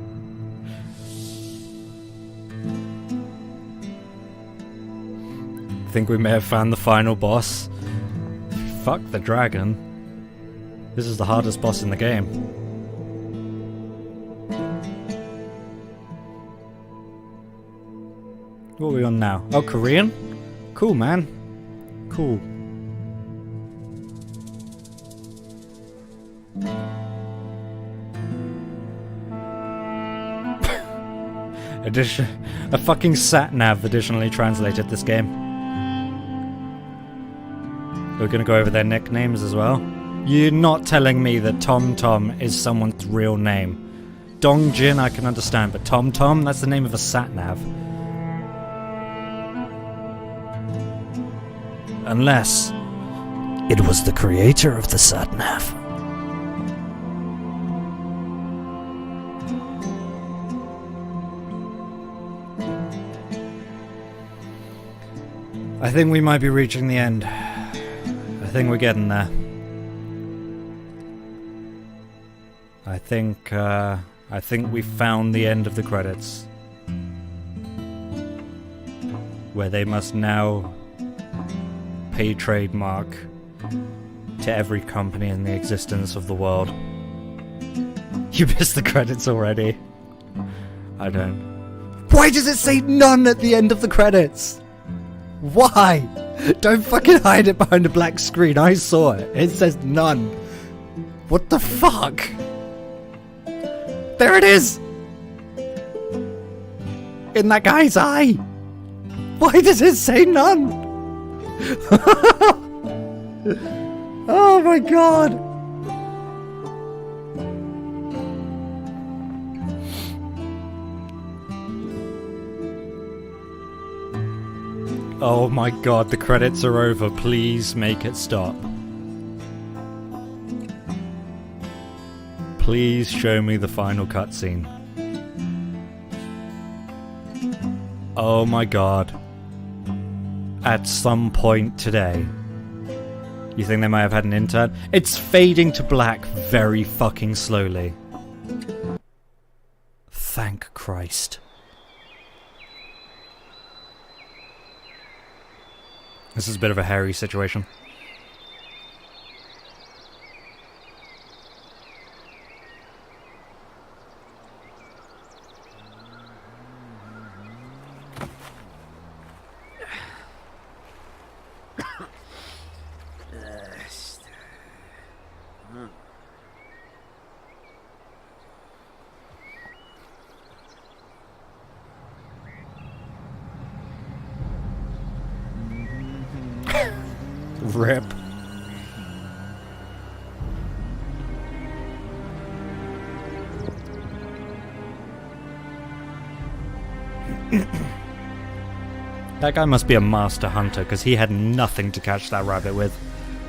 Think we may have found the final boss? Fuck the dragon. This is the hardest boss in the game. What are we on now? Oh, Korean? Cool, man. Cool. A fucking sat-nav additionally translated this game. We're gonna go over their nicknames as well. You're not telling me that Tom Tom is someone's real name. Dong Jin I can understand, but Tom Tom? That's the name of a sat-nav. Unless it was the creator of the sat-nav. I think we might be reaching the end. I think we're getting there. I think we found the end of the credits. Where they must now pay trademark to every company in the existence of the world. You missed the credits already. I don't. Why does it say none at the end of the credits? Why? Don't fucking hide it behind a black screen. I saw it. It says none. What the fuck? There it is! In that guy's eye! Why does it say none? Oh my god! Oh my god, the credits are over. Please make it stop. Please show me the final cutscene. Oh my god. At some point today. You think they might have had an intern? It's fading to black very fucking slowly. Thank Christ. This is a bit of a hairy situation. Rip. That guy must be a master hunter, because he had nothing to catch that rabbit with.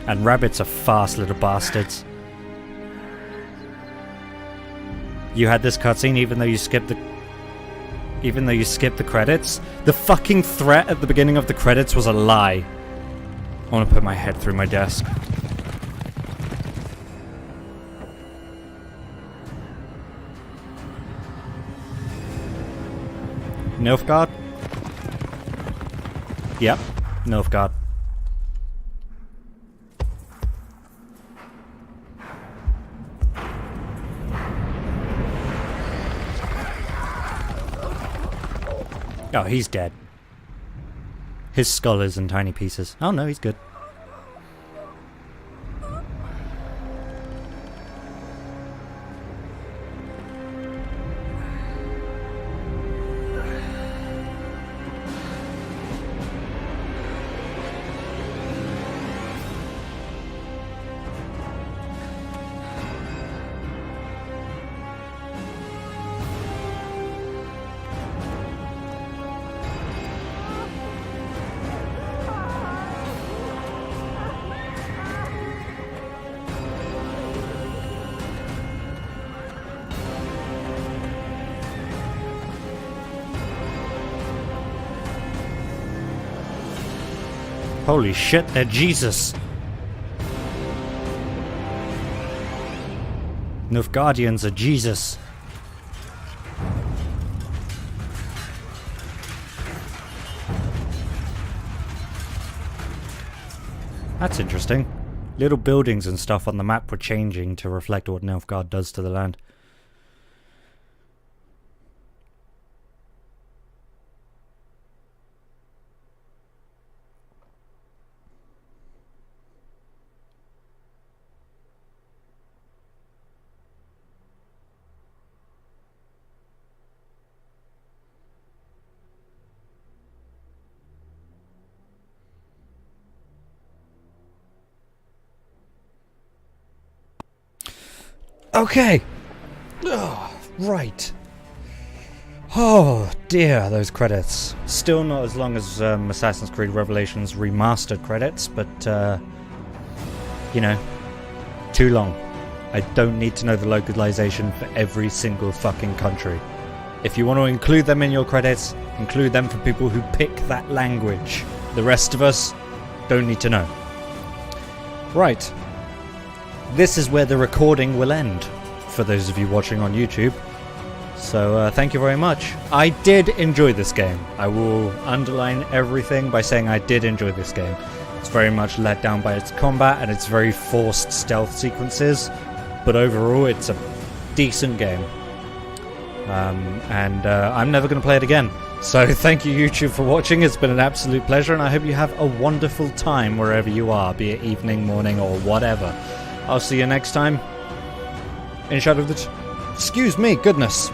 And rabbits are fast little bastards. You had this cutscene even though you skipped the credits? The fucking threat at the beginning of the credits was a lie. I want to put my head through my desk. Nilfgaard? Yep, Nilfgaard. Oh, he's dead. His skull is in tiny pieces. Oh no, he's good. Holy shit, they're Jesus! Nilfgaardians are Jesus. That's interesting. Little buildings and stuff on the map were changing to reflect what Nilfgaard does to the land. Okay. Oh, right. Oh dear, those credits. Still not as long as Assassin's Creed Revelations remastered credits, but you know, too long. I don't need to know the localization for every single fucking country. If you want to include them in your credits, include them for people who pick that language. The rest of us don't need to know. Right. This is where the recording will end for those of you watching on YouTube. So thank you very much. I did enjoy this game. I will underline everything by saying I did enjoy this game. It's very much let down by its combat and its very forced stealth sequences, but overall it's a decent game. And I'm never going to play it again. So thank you, YouTube, for watching. It's been an absolute pleasure, and I hope you have a wonderful time wherever you are, be it evening, morning, or whatever. I'll see you next time in Shadow of the... Excuse me, goodness.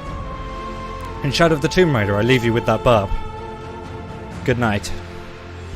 In Shadow of the Tomb Raider, I leave you with that barb. Good night.